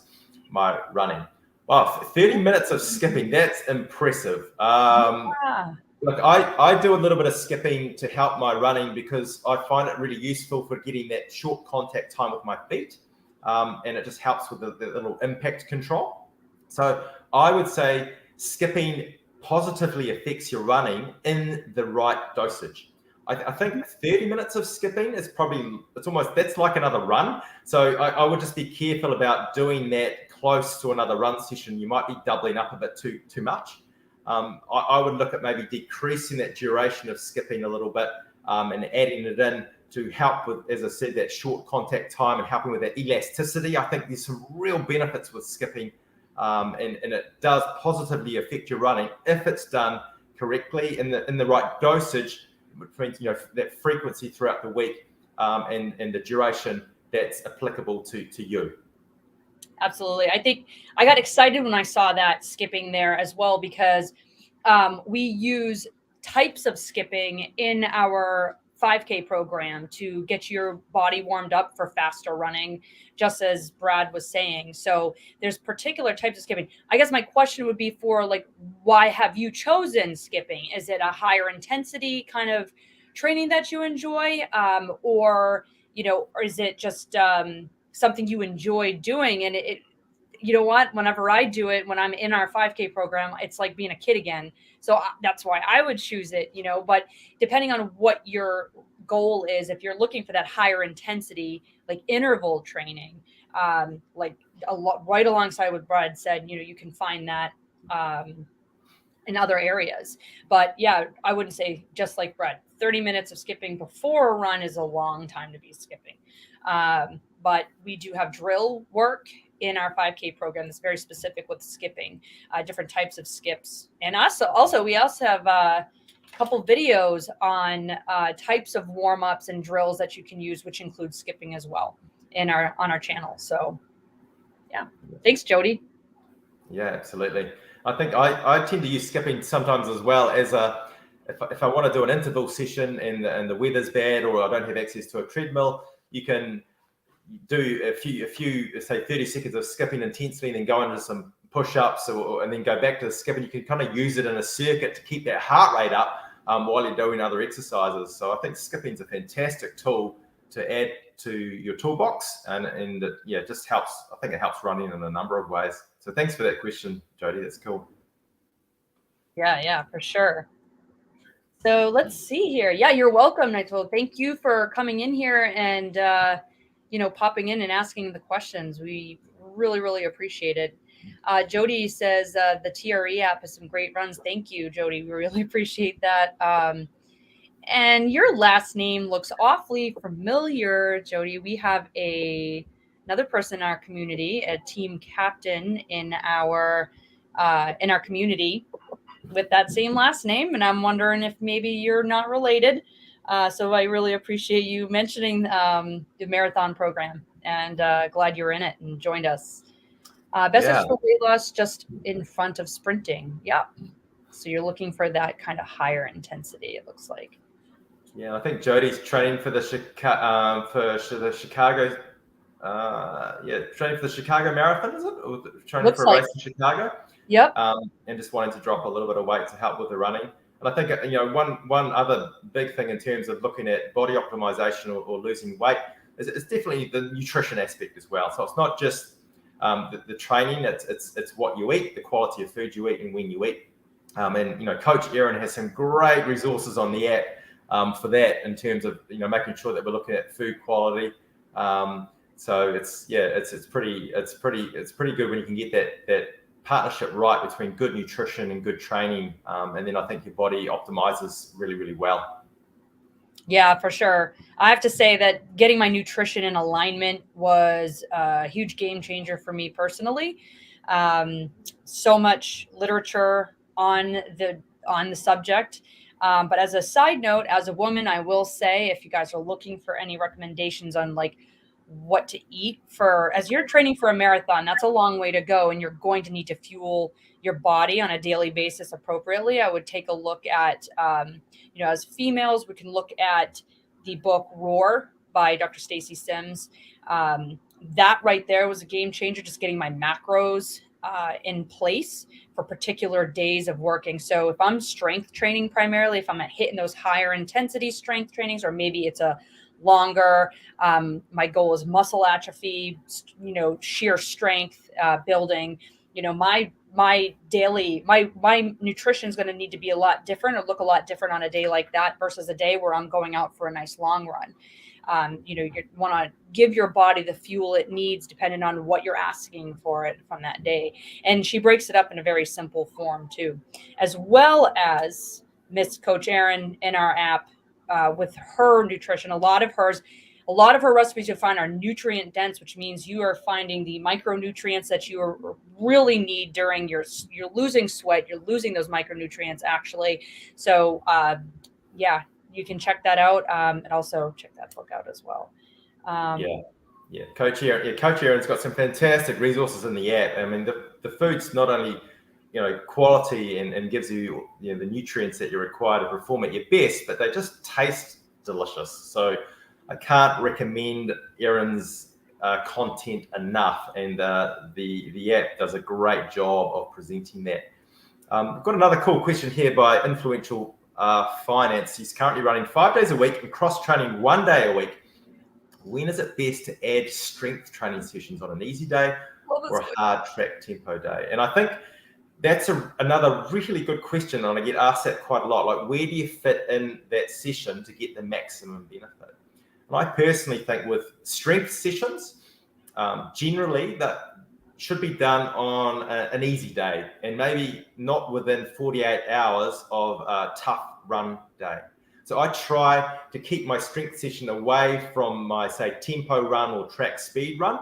my running. Wow, 30 minutes of skipping, that's impressive. Look, I do a little bit of skipping to help my running because I find it really useful for getting that short contact time with my feet. And it just helps with the little impact control. So I would say skipping positively affects your running in the right dosage. I think 30 minutes of skipping is that's like another run. So I would just be careful about doing that close to another run session. You might be doubling up a bit too much. I would look at maybe decreasing that duration of skipping a little bit and adding it in to help with, as I said, that short contact time and helping with that elasticity. I think there's some real benefits with skipping, and it does positively affect your running if it's done correctly in the right dosage, which means that frequency throughout the week and the duration that's applicable to you. Absolutely. I think I got excited when I saw that skipping there as well, because we use types of skipping in our 5K program to get your body warmed up for faster running, just as Brad was saying. So there's particular types of skipping. I guess my question would be for why have you chosen skipping? Is it a higher intensity kind of training that you enjoy? Or is it just something you enjoy doing? And you know what? Whenever I do it, when I'm in our 5K program, it's like being a kid again. So that's why I would choose it, you know, but depending on what your goal is, if you're looking for that higher intensity, like interval training, like a lot right alongside what Brad said, you know, you can find that in other areas. But yeah, I wouldn't say just like Brad, 30 minutes of skipping before a run is a long time to be skipping. But we do have drill work in our 5K program that's very specific with skipping, different types of skips. And also we also have a couple videos on types of warm-ups and drills that you can use, which include skipping as well on our channel. So yeah, thanks, Jody. Yeah, absolutely. I think I tend to use skipping sometimes as well as if I want to do an interval session and the weather's bad or I don't have access to a treadmill, you can do a few say 30 seconds of skipping intensely and then go into some push-ups and then go back to the skipping. You can kind of use it in a circuit to keep that heart rate up while you're doing other exercises. So I think skipping is a fantastic tool to add to your toolbox and yeah, it just helps. I think it helps running in a number of ways. So thanks for that question, Jody. That's cool. Yeah, for sure. So let's see here. Yeah, you're welcome, Nigel. Thank you for coming in here and popping in and asking the questions. We really appreciate it. Jody says the TRE app has some great runs. Thank you, Jody. We really appreciate that. And your last name looks awfully familiar, Jody. We have another person in our community, a team captain in our community with that same last name, and I'm wondering if maybe you're not related. So I really appreciate you mentioning the marathon program, and glad you're in it and joined us. Best for weight loss just in front of sprinting. Yeah. So you're looking for that kind of higher intensity, it looks like. Yeah, I think Jody's training for the Chicago. Training for the Chicago Marathon, is it? Or training Looks for a like race in Chicago? Yep. And just wanting to drop a little bit of weight to help with the running. And I think one other big thing in terms of looking at body optimization or losing weight is definitely the nutrition aspect as well. So it's not just the training; it's what you eat, the quality of food you eat, and when you eat. And Coach Aaron has some great resources on the app for that in terms of making sure that we're looking at food quality. So it's pretty good when you can get that partnership right between good nutrition and good training, and then I think your body optimizes really well. Yeah, for sure. I have to say that getting my nutrition in alignment was a huge game changer for me personally. So much literature on the subject. But as a side note, as a woman, I will say, if you guys are looking for any recommendations on like what to eat as you're training for a marathon, that's a long way to go, and you're going to need to fuel your body on a daily basis appropriately. I would take a look at, as females, we can look at the book Roar by Dr. Stacy Sims. That right there was a game changer, just getting my macros in place for particular days of working. So if I'm strength training primarily, if I'm hitting those higher intensity strength trainings, or maybe it's a longer, my goal is muscle atrophy, sheer strength building, my daily, my nutrition is going to need to be a lot different or look a lot different on a day like that versus a day where I'm going out for a nice long run. You want to give your body the fuel it needs depending on what you're asking for it from that day. And she breaks it up in a very simple form too, as well as Miss Coach Aaron in our app with her nutrition. A lot of her recipes you'll find are nutrient dense, which means you are finding the micronutrients that you really need during you're losing sweat, you're losing those micronutrients actually. So you can check that out, and also check that book out as well. Coach Aaron's got some fantastic resources in the app. I mean, the food's not only quality and gives you the nutrients that you require to perform at your best, but they just taste delicious. So I can't recommend Aaron's content enough, and the app does a great job of presenting that. We've got another cool question here by Influential Finance. He's currently running 5 days a week and cross-training 1 day a week. When is it best to add strength training sessions, on an easy day or a hard track tempo day? And I think that's another really good question, and I get asked that quite a lot. Like, where do you fit in that session to get the maximum benefit? And I personally think with strength sessions, generally that should be done on an easy day, and maybe not within 48 hours of a tough run day. So I try to keep my strength session away from my, say, tempo run or track speed run,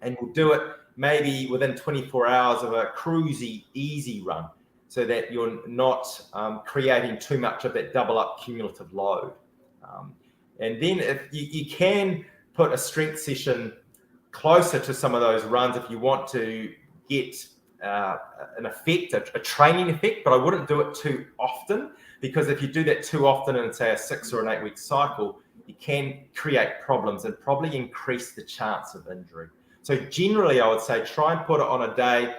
and we'll do it maybe within 24 hours of a cruisy, easy run, so that you're not creating too much of that double up cumulative load. And then if you can put a strength session closer to some of those runs if you want to get an effect, a training effect, but I wouldn't do it too often, because if you do that too often in, say, a 6 or an 8 week cycle, you can create problems and probably increase the chance of injury. So generally, I would say try and put it on a day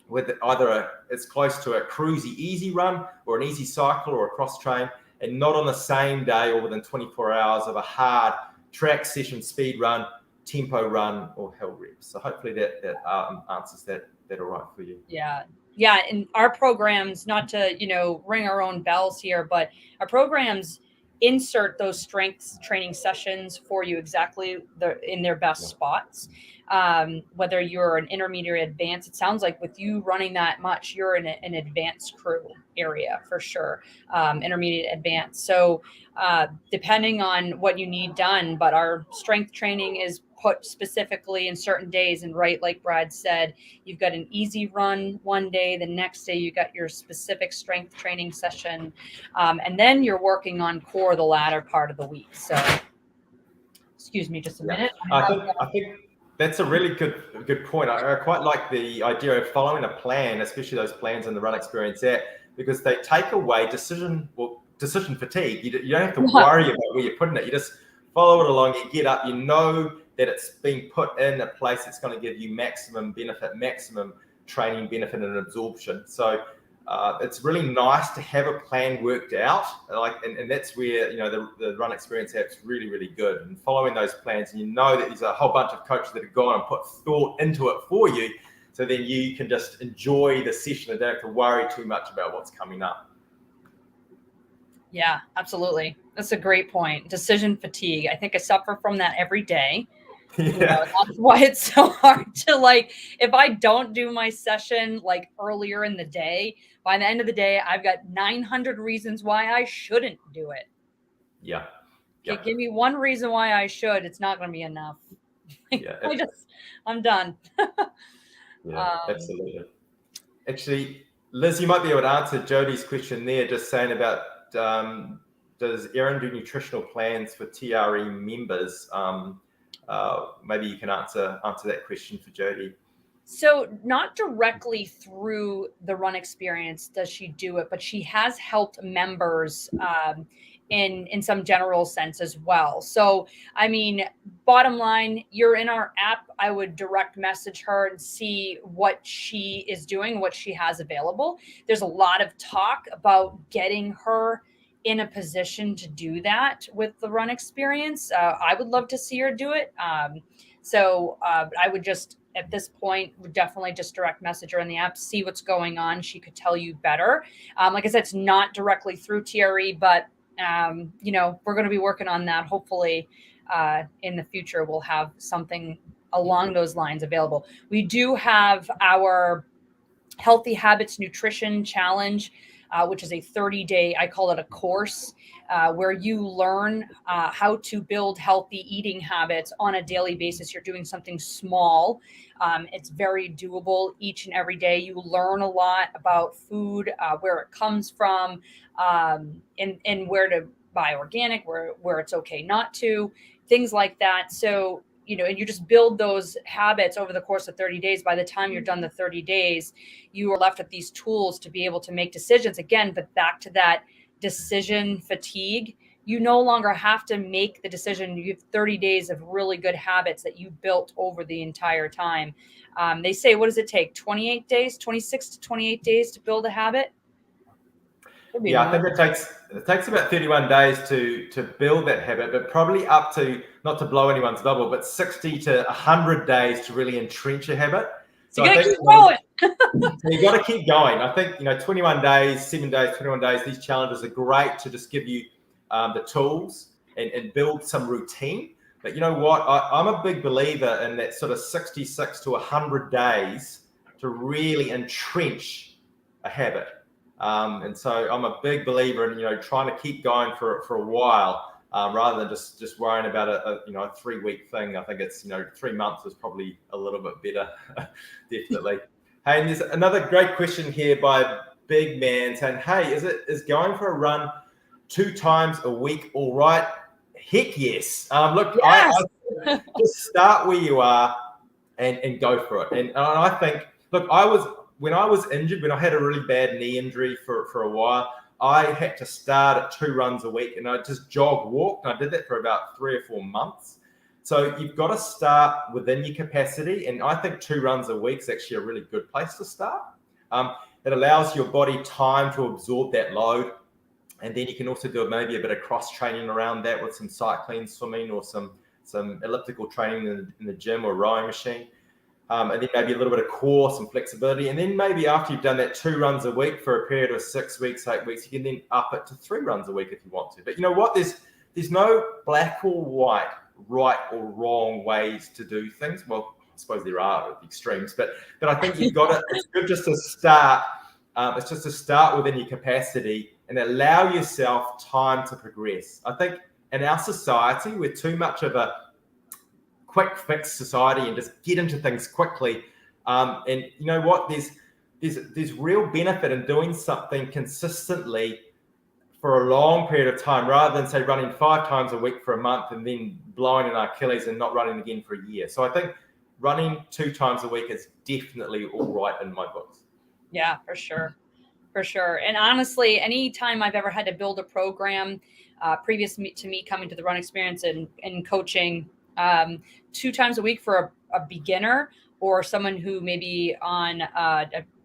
with either it's close to a cruisy easy run or an easy cycle or a cross train, and not on the same day or within 24 hours of a hard track session, speed run, tempo run, or hill reps. So hopefully that answers that all right for you. Yeah, and our programs, not to ring our own bells here, but our programs insert those strengths training sessions for you exactly in their best spots. Whether you're an intermediate or advanced, it sounds like with you running that much, you're in an advanced crew area for sure, intermediate, advanced. So depending on what you need done, but our strength training is put specifically in certain days. And right, like Brad said, you've got an easy run one day, the next day you got your specific strength training session, and then you're working on core the latter part of the week. So excuse me just a minute. I think that's a really good point. I quite like the idea of following a plan, especially those plans in the Run Experience app, because they take away decision fatigue. You don't have to worry about where you're putting it. You just follow it along. You get up. You know that it's being put in a place that's going to give you maximum benefit, maximum training benefit and absorption. So it's really nice to have a plan worked out, and that's where the Run Experience app's really, really good. And following those plans, and you know that there's a whole bunch of coaches that have gone and put thought into it for you, so then you can just enjoy the session and don't have to worry too much about what's coming up. Yeah, absolutely. That's a great point. Decision fatigue. I think I suffer from that every day. Yeah. That's why it's so hard to if I don't do my session earlier in the day, by the end of the day, I've got 900 reasons why I shouldn't do it. Yeah. Give me one reason why I should. It's not going to be enough. I'm done. Yeah, absolutely. Actually, Liz, you might be able to answer Jody's question there, just saying about does Erin do nutritional plans for TRE members? Maybe you can answer that question for Jody. So not directly through the Run Experience does she do it, but she has helped members in some general sense as well. So, I mean, bottom line, you're in our app. I would direct message her and see what she is doing, what she has available. There's a lot of talk about getting her in a position to do that with the Run Experience. I would love to see her do it. So I would just, at this point, would definitely just direct message her in the app, see what's going on. She could tell you better. Like I said, it's not directly through TRE, but we're going to be working on that. Hopefully in the future, we'll have something along those lines available. We do have our Healthy Habits Nutrition Challenge, which is a 30-day, I call it a course, where you learn how to build healthy eating habits on a daily basis. You're doing something small. It's very doable each and every day. You learn a lot about food, where it comes from, and where to buy organic, where it's okay not to, things like that. So, and you just build those habits over the course of 30 days. By the time you're done the 30 days, you are left with these tools to be able to make decisions again. But back to that decision fatigue, you no longer have to make the decision. You have 30 days of really good habits that you built over the entire time. They say, what does it take? 28 days, 26 to 28 days to build a habit? Yeah, I think it takes about 31 days to build that habit, but probably up to, not to blow anyone's bubble, but 60 to 100 days to really entrench a habit. So you I gotta think keep going. so you got to keep going. I think 21 days, 7 days, 21 days. These challenges are great to just give you the tools and build some routine. But you know what? I'm a big believer in that sort of 66 to 100 days to really entrench a habit. And so I'm a big believer in trying to keep going for a while. Rather than just worrying about a 3-week thing. I think it's 3 months is probably a little bit better, definitely. Hey, and there's another great question here by Big Man saying, "Hey, is going for a run 2 times a week all right?" Heck yes. Look, Yes. I just start where you are and go for it. And I think, look, when I was injured, when I had a really bad knee injury for a while, I had to start at 2 runs a week, and I just walked, and I did that for about 3 or 4 months. So you've got to start within your capacity, and I think 2 runs a week is actually a really good place to start. It allows your body time to absorb that load, and then you can also do maybe a bit of cross training around that with some cycling, swimming, or some elliptical training in the gym or rowing machine. And then maybe a little bit of core, some flexibility. And then maybe after you've done that 2 runs a week for a period of 6 weeks, 8 weeks, you can then up it to 3 runs a week if you want to. But you know what? There's no black or white, right or wrong ways to do things. Well, I suppose there are at the extremes, but I think you've got to, it's good just to start. It's just to start within your capacity and allow yourself time to progress. I think in our society, we're too much of a quick fix society and just get into things quickly. And you know what? There's real benefit in doing something consistently for a long period of time, rather than say running 5 times a week for a month and then blowing an Achilles and not running again for a year. So I think running 2 times a week is definitely all right in my books. Yeah, for sure. For sure. And honestly, anytime I've ever had to build a program, previous to me coming to the run experience and coaching 2 times a week for a beginner or someone who maybe on,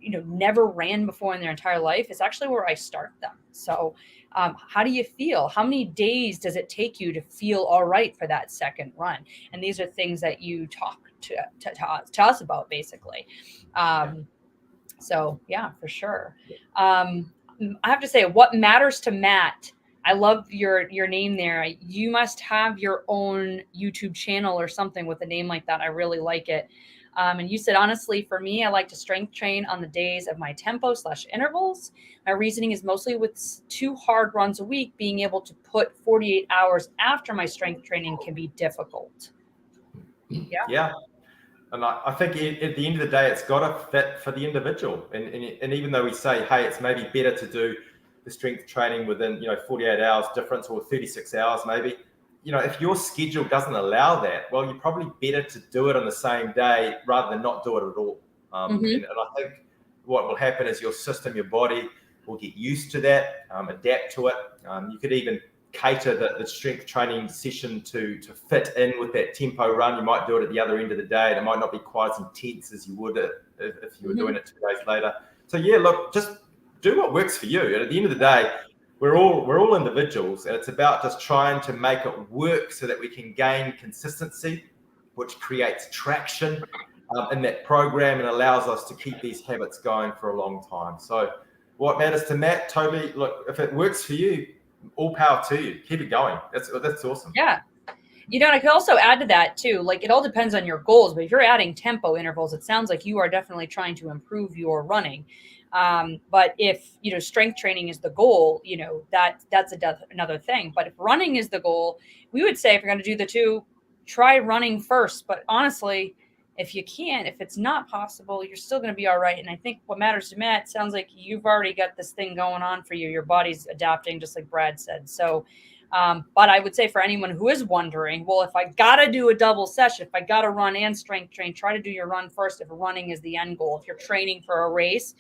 never ran before in their entire life, is actually where I start them. So how do you feel? How many days does it take you to feel all right for that second run? And these are things that you talk to us about, basically. So yeah, for sure. I have to say, what matters to Matt? I love your name there. You must have your own YouTube channel or something with a name like that. I really like it. And you said, honestly, for me, I like to strength train on the days of my tempo/intervals. My reasoning is mostly with 2 hard runs a week, being able to put 48 hours after my strength training can be difficult. Yeah. And I think at the end of the day, it's got to fit for the individual. And even though we say, hey, it's maybe better to do the strength training within 48 hours difference or 36 hours maybe, if your schedule doesn't allow that, well, you're probably better to do it on the same day rather than not do it at all. And I think what will happen is your system, your body will get used to that, adapt to it. You could even cater the strength training session to fit in with that tempo run. You might do it at the other end of the day, and it might not be quite as intense as you would if you were doing it 2 days later. So yeah, look, just do what works for you. And at the end of the day, we're all individuals, and it's about just trying to make it work so that we can gain consistency, which creates traction in that program and allows us to keep these habits going for a long time. So what matters to Matt, Toby, look, if it works for you, all power to you. Keep it going. That's awesome. Yeah. And I could also add to that too, like it all depends on your goals, but if you're adding tempo intervals, it sounds like you are definitely trying to improve your running. But if, strength training is the goal, that's another thing. But if running is the goal, we would say if you're going to do the 2, try running first. But honestly, if it's not possible, you're still going to be all right. And I think what matters to Matt, sounds like you've already got this thing going on for you. Your body's adapting, just like Brad said. So, but I would say for anyone who is wondering, well, if I got to do a double session, if I got to run and strength train, try to do your run first. If running is the end goal, if you're training for a race,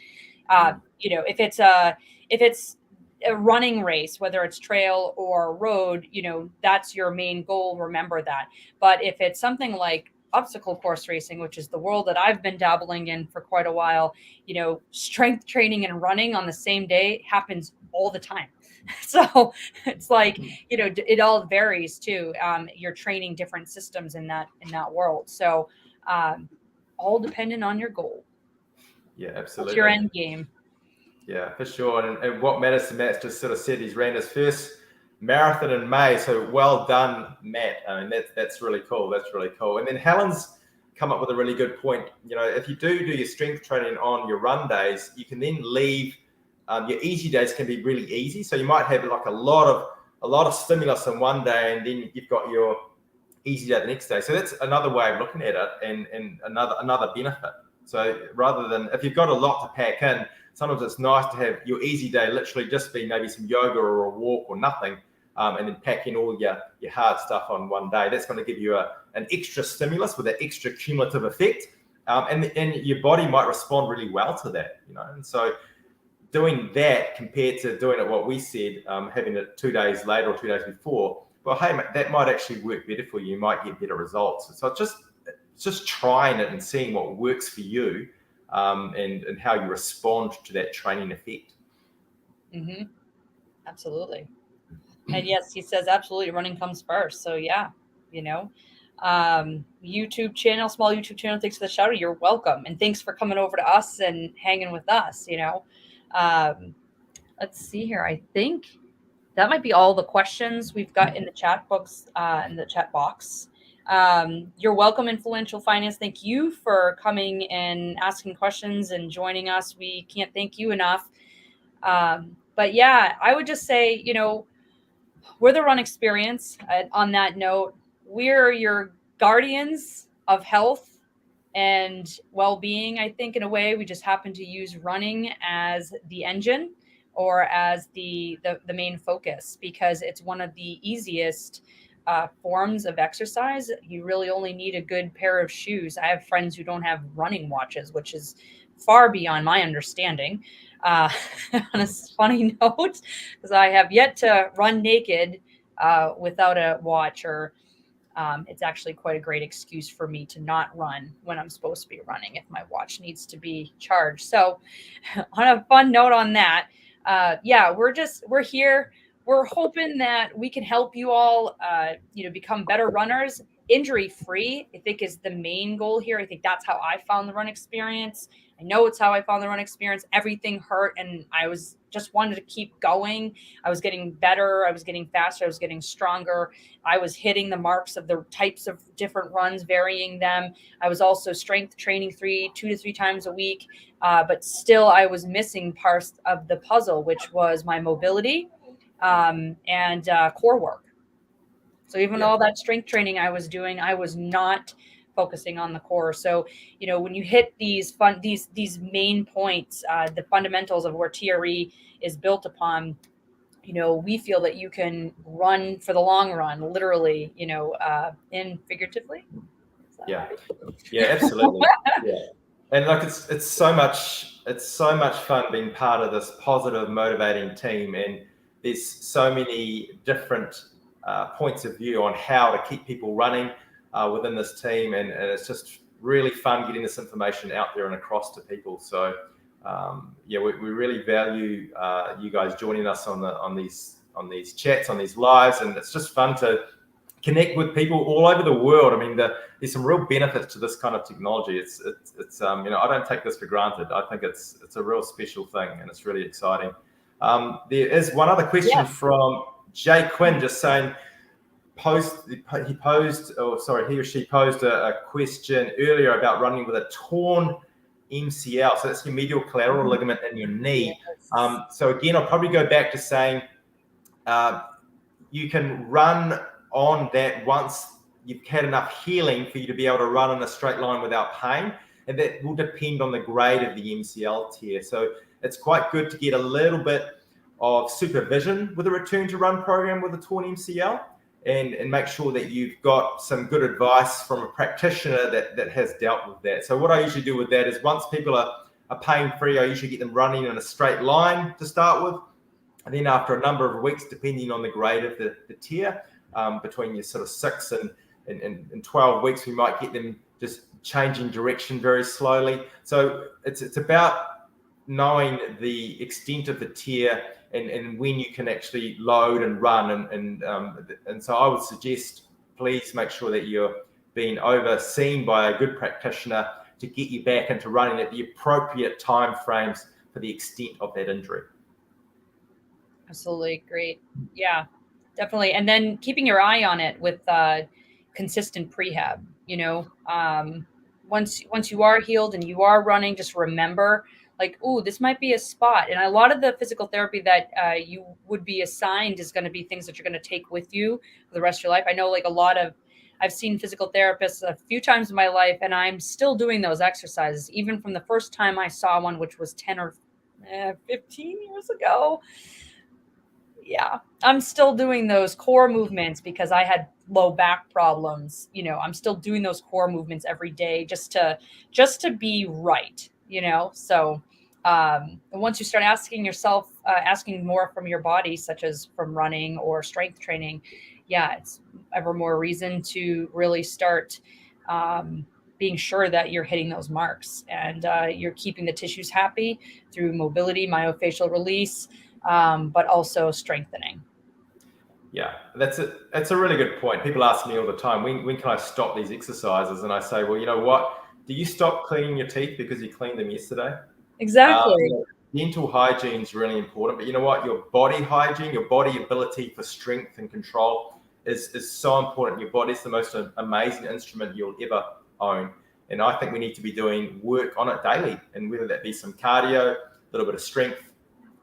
if it's a running race, whether it's trail or road, that's your main goal. Remember that. But if it's something like obstacle course racing, which is the world that I've been dabbling in for quite a while, strength training and running on the same day happens all the time. So it's like, it all varies too. You're training different systems in that world. So, all dependent on your goal. Yeah, absolutely. What's your end game? Yeah, for sure. And what matters to Matt's just sort of said, he's ran his first marathon in May. So well done, Matt. I mean, that's really cool. That's really cool. And then Helen's come up with a really good point. You know, if you do your strength training on your run days, you can then leave. Your easy days can be really easy. So you might have like a lot of stimulus on one day, and then you've got your easy day the next day. So that's another way of looking at it, and another benefit. So rather than, if you've got a lot to pack in, sometimes it's nice to have your easy day literally just be maybe some yoga or a walk or nothing, and then pack in all your hard stuff on one day. That's going to give you an extra stimulus with an extra cumulative effect, and your body might respond really well to that, you know. And so doing that compared to doing it what we said, having it 2 days later or 2 days before, well, hey, that might actually work better for you. You might get better results. So it's just trying it and seeing what works for you, and how you respond to that training effect. Mm-hmm. Absolutely. And yes, he says absolutely running comes first. So yeah, you know, YouTube channel, small YouTube channel. Thanks for the shout out. You're welcome. And thanks for coming over to us and hanging with us, you know. Let's see here. I think that might be all the questions we've got in the chat box, in the chat box. You're welcome, Influential Finance. Thank you for coming and asking questions and joining us. We can't thank you enough. But yeah, I would just say, you know, we're the Run Experience. On that note, we're your guardians of health and well-being. I think in a way, we just happen to use running as the engine or as the main focus, because it's one of the easiest forms of exercise. You really only need a good pair of shoes. I have friends who don't have running watches, which is far beyond my understanding. On a funny note, because I have yet to run naked without a watch, or it's actually quite a great excuse for me to not run when I'm supposed to be running if my watch needs to be charged. So on a fun note on that, yeah, we're here. We're hoping that we can help you all, become better runners, injury free. I think is the main goal here. I think that's how I found the Run Experience. I know it's how I found the Run Experience. Everything hurt, and I was just wanted to keep going. I was getting better. I was getting faster. I was getting stronger. I was hitting the marks of the types of different runs, varying them. I was also strength training 2 to 3 times a week, but still I was missing parts of the puzzle, which was my mobility and core work. So even all that strength training I was doing, I was not focusing on the core. So, you know, when you hit these main points, the fundamentals of where TRE is built upon, you know, we feel that you can run for the long run, literally, you know, and figuratively. Yeah, yeah, absolutely. Yeah, and like it's so much fun being part of this positive, motivating team, and there's so many different points of view on how to keep people running within this team, and it's just really fun getting this information out there and across to people. So yeah, we really value you guys joining us on these chats, on these lives, and it's just fun to connect with people all over the world. I mean, there's some real benefits to this kind of technology. It's you know, I don't take this for granted. I think it's a real special thing, and it's really exciting. There is one other question from Jay Quinn, just saying, he or she posed a question earlier about running with a torn MCL. So that's your medial collateral ligament in your knee. So again, I'll probably go back to saying you can run on that once you've had enough healing for you to be able to run in a straight line without pain. And that will depend on the grade of the MCL tear. So it's quite good to get a little bit of supervision with a return to run program with a torn MCL, and make sure that you've got some good advice from a practitioner that has dealt with that. So what I usually do with that is, once people are pain-free, I usually get them running in a straight line to start with. And then after a number of weeks, depending on the grade of the tear, between your sort of 6 and 12 weeks, we might get them just changing direction very slowly. So it's about knowing the extent of the tear and when you can actually load and run. And so I would suggest, please make sure that you're being overseen by a good practitioner to get you back into running at the appropriate time frames for the extent of that injury. Absolutely. Great. Yeah, definitely. And then keeping your eye on it with consistent prehab, once you are healed and you are running, just remember like, oh, this might be a spot. And a lot of the physical therapy that you would be assigned is going to be things that you're going to take with you for the rest of your life. I know like I've seen physical therapists a few times in my life, and I'm still doing those exercises, even from the first time I saw one, which was 10 or 15 years ago. Yeah, I'm still doing those core movements because I had low back problems. I'm still doing those core movements every day just to be right. So once you start asking yourself, asking more from your body, such as from running or strength training, yeah, it's ever more reason to really start being sure that you're hitting those marks and you're keeping the tissues happy through mobility, myofascial release, but also strengthening. Yeah, that's a really good point. People ask me all the time, when can I stop these exercises? And I say, well, you know what? Do you stop cleaning your teeth because you cleaned them yesterday? Exactly. Dental hygiene is really important, but you know what? Your body hygiene, your body ability for strength and control is so important. Your body's the most amazing instrument you'll ever own. And I think we need to be doing work on it daily. And whether that be some cardio, a little bit of strength,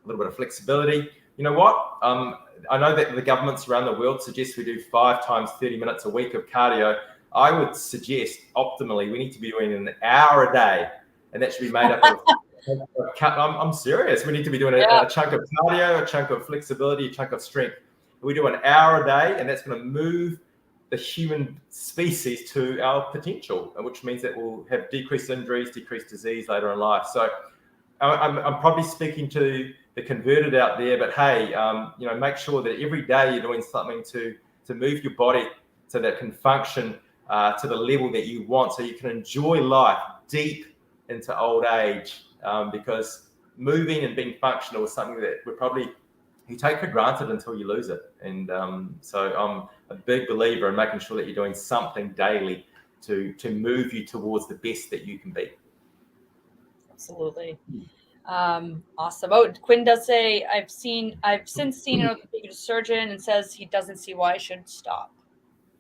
a little bit of flexibility. You know what? I know that the governments around the world suggest we do 5 times 30 minutes a week of cardio. I would suggest optimally we need to be doing an hour a day, and that should be made up of I'm serious. We need to be doing a chunk of cardio, a chunk of flexibility, a chunk of strength. We do an hour a day, and that's going to move the human species to our potential, which means that we'll have decreased injuries, decreased disease later in life. So I'm probably speaking to the converted out there, but hey, make sure that every day you're doing something to move your body so that it can function to the level that you want, so you can enjoy life deep into old age. Because moving and being functional is something that you take for granted until you lose it. And so I'm a big believer in making sure that you're doing something daily to move you towards the best that you can be. Absolutely. Awesome. Oh, Quinn does say, I've since seen an orthopedic surgeon and says he doesn't see why I should stop.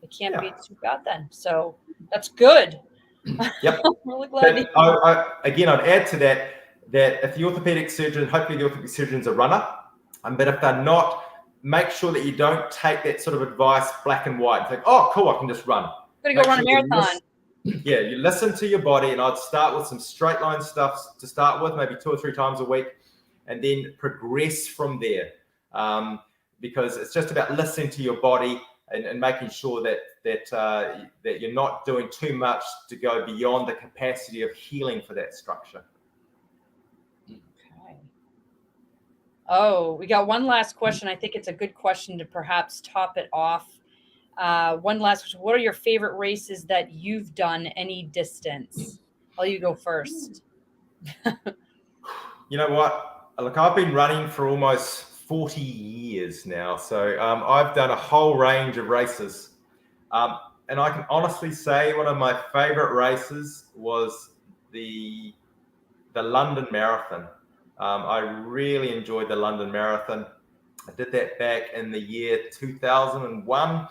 It can't be too bad then. So that's good. Yep. I'm really glad. Again, I'd add to that if the orthopedic surgeon, hopefully the orthopedic surgeon's a runner, but if they're not, make sure that you don't take that sort of advice black and white and think, oh, cool, I can just run. I'm going to go run a marathon. You listen to your body, and I'd start with some straight line stuff to start with, maybe 2 or 3 times a week, and then progress from there. Because it's just about listening to your body and making sure that you're not doing too much to go beyond the capacity of healing for that structure. Okay. Oh, we got one last question. I think it's a good question to perhaps top it off. One last question. What are your favorite races that you've done any distance? I'll you go first. You know what? Look, I've been running for almost 40 years now. So I've done a whole range of races. And I can honestly say one of my favorite races was the London Marathon. I really enjoyed the London Marathon. I did that back in the year 2001.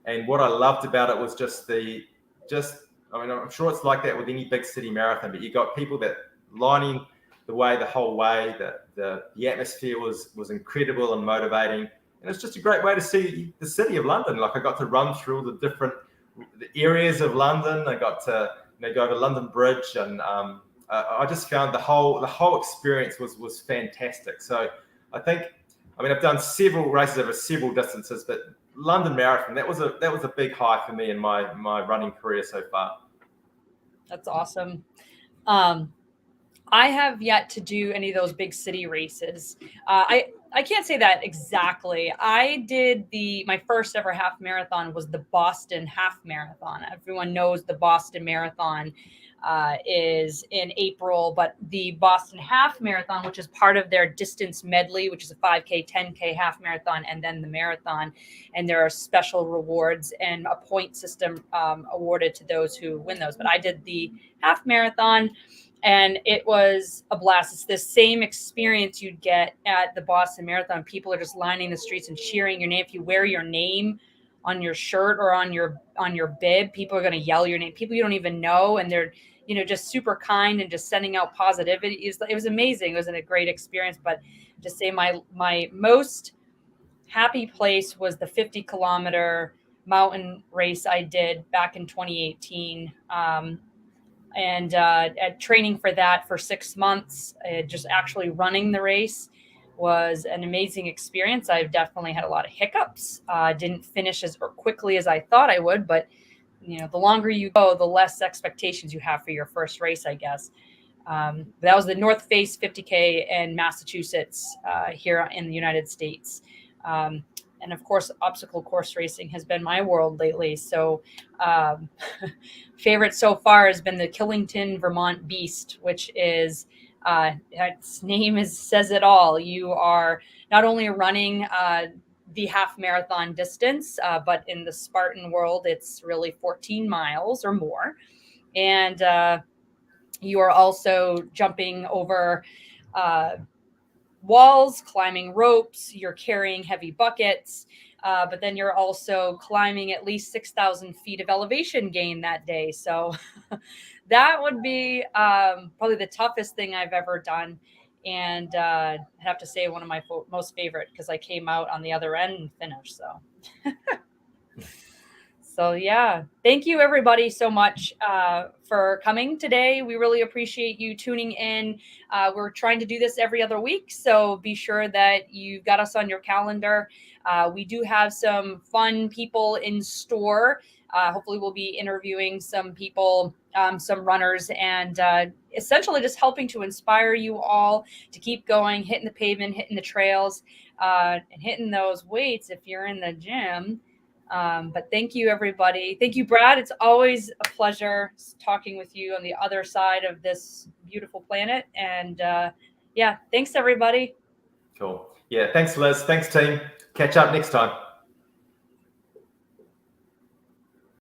And what I loved about it was I'm sure it's like that with any big city marathon, but you got people that lining the way the whole way. The atmosphere was incredible and motivating. And it's just a great way to see the city of London. Like I got to run through all the different areas of London. I got to go to London Bridge, and I just found the whole experience was fantastic. So I think, I've done several races over several distances, but London Marathon, that was a big high for me in my running career so far. That's awesome. I have yet to do any of those big city races. I can't say that exactly. I did my first ever half marathon was the Boston half marathon. Everyone knows the Boston Marathon. is in April, but the Boston Half Marathon, which is part of their distance medley, which is a 5K, 10K half marathon, and then the marathon. And there are special rewards and a point system awarded to those who win those. But I did the half marathon, and it was a blast. It's the same experience you'd get at the Boston Marathon. People are just lining the streets and cheering your name. If you wear your name on your shirt or on your bib, people are going to yell your name. People you don't even know, and they're just super kind and just sending out positivity. It was amazing. It was a great experience. But to say my most happy place was the 50-kilometer mountain race I did back in 2018. And at training for that for 6 months, just actually running the race was an amazing experience. I've definitely had a lot of hiccups. Didn't finish as quickly as I thought I would, but the longer you go, the less expectations you have for your first race, I guess. That was the North Face 50K in Massachusetts, here in the United States. And of course, obstacle course racing has been my world lately. So favorite so far has been the Killington, Vermont Beast, which is, its name says it all. You are not only running the half marathon distance, but in the Spartan world, it's really 14 miles or more. And you are also jumping over walls, climbing ropes, you're carrying heavy buckets, but then you're also climbing at least 6,000 feet of elevation gain that day. So that would be probably the toughest thing I've ever done. And I have to say one of my most favorite, because I came out on the other end and finished. So So yeah, thank you everybody so much for coming today. We really appreciate you tuning in. We're trying to do this every other week, so be sure that you've got us on your calendar. We do have some fun people in store. Hopefully we'll be interviewing some people, some runners, and essentially just helping to inspire you all to keep going, hitting the pavement, hitting the trails, and hitting those weights if you're in the gym. But thank you, everybody. Thank you, Brad. It's always a pleasure talking with you on the other side of this beautiful planet. And yeah, thanks, everybody. Cool. Yeah, thanks, Liz. Thanks, team. Catch up next time.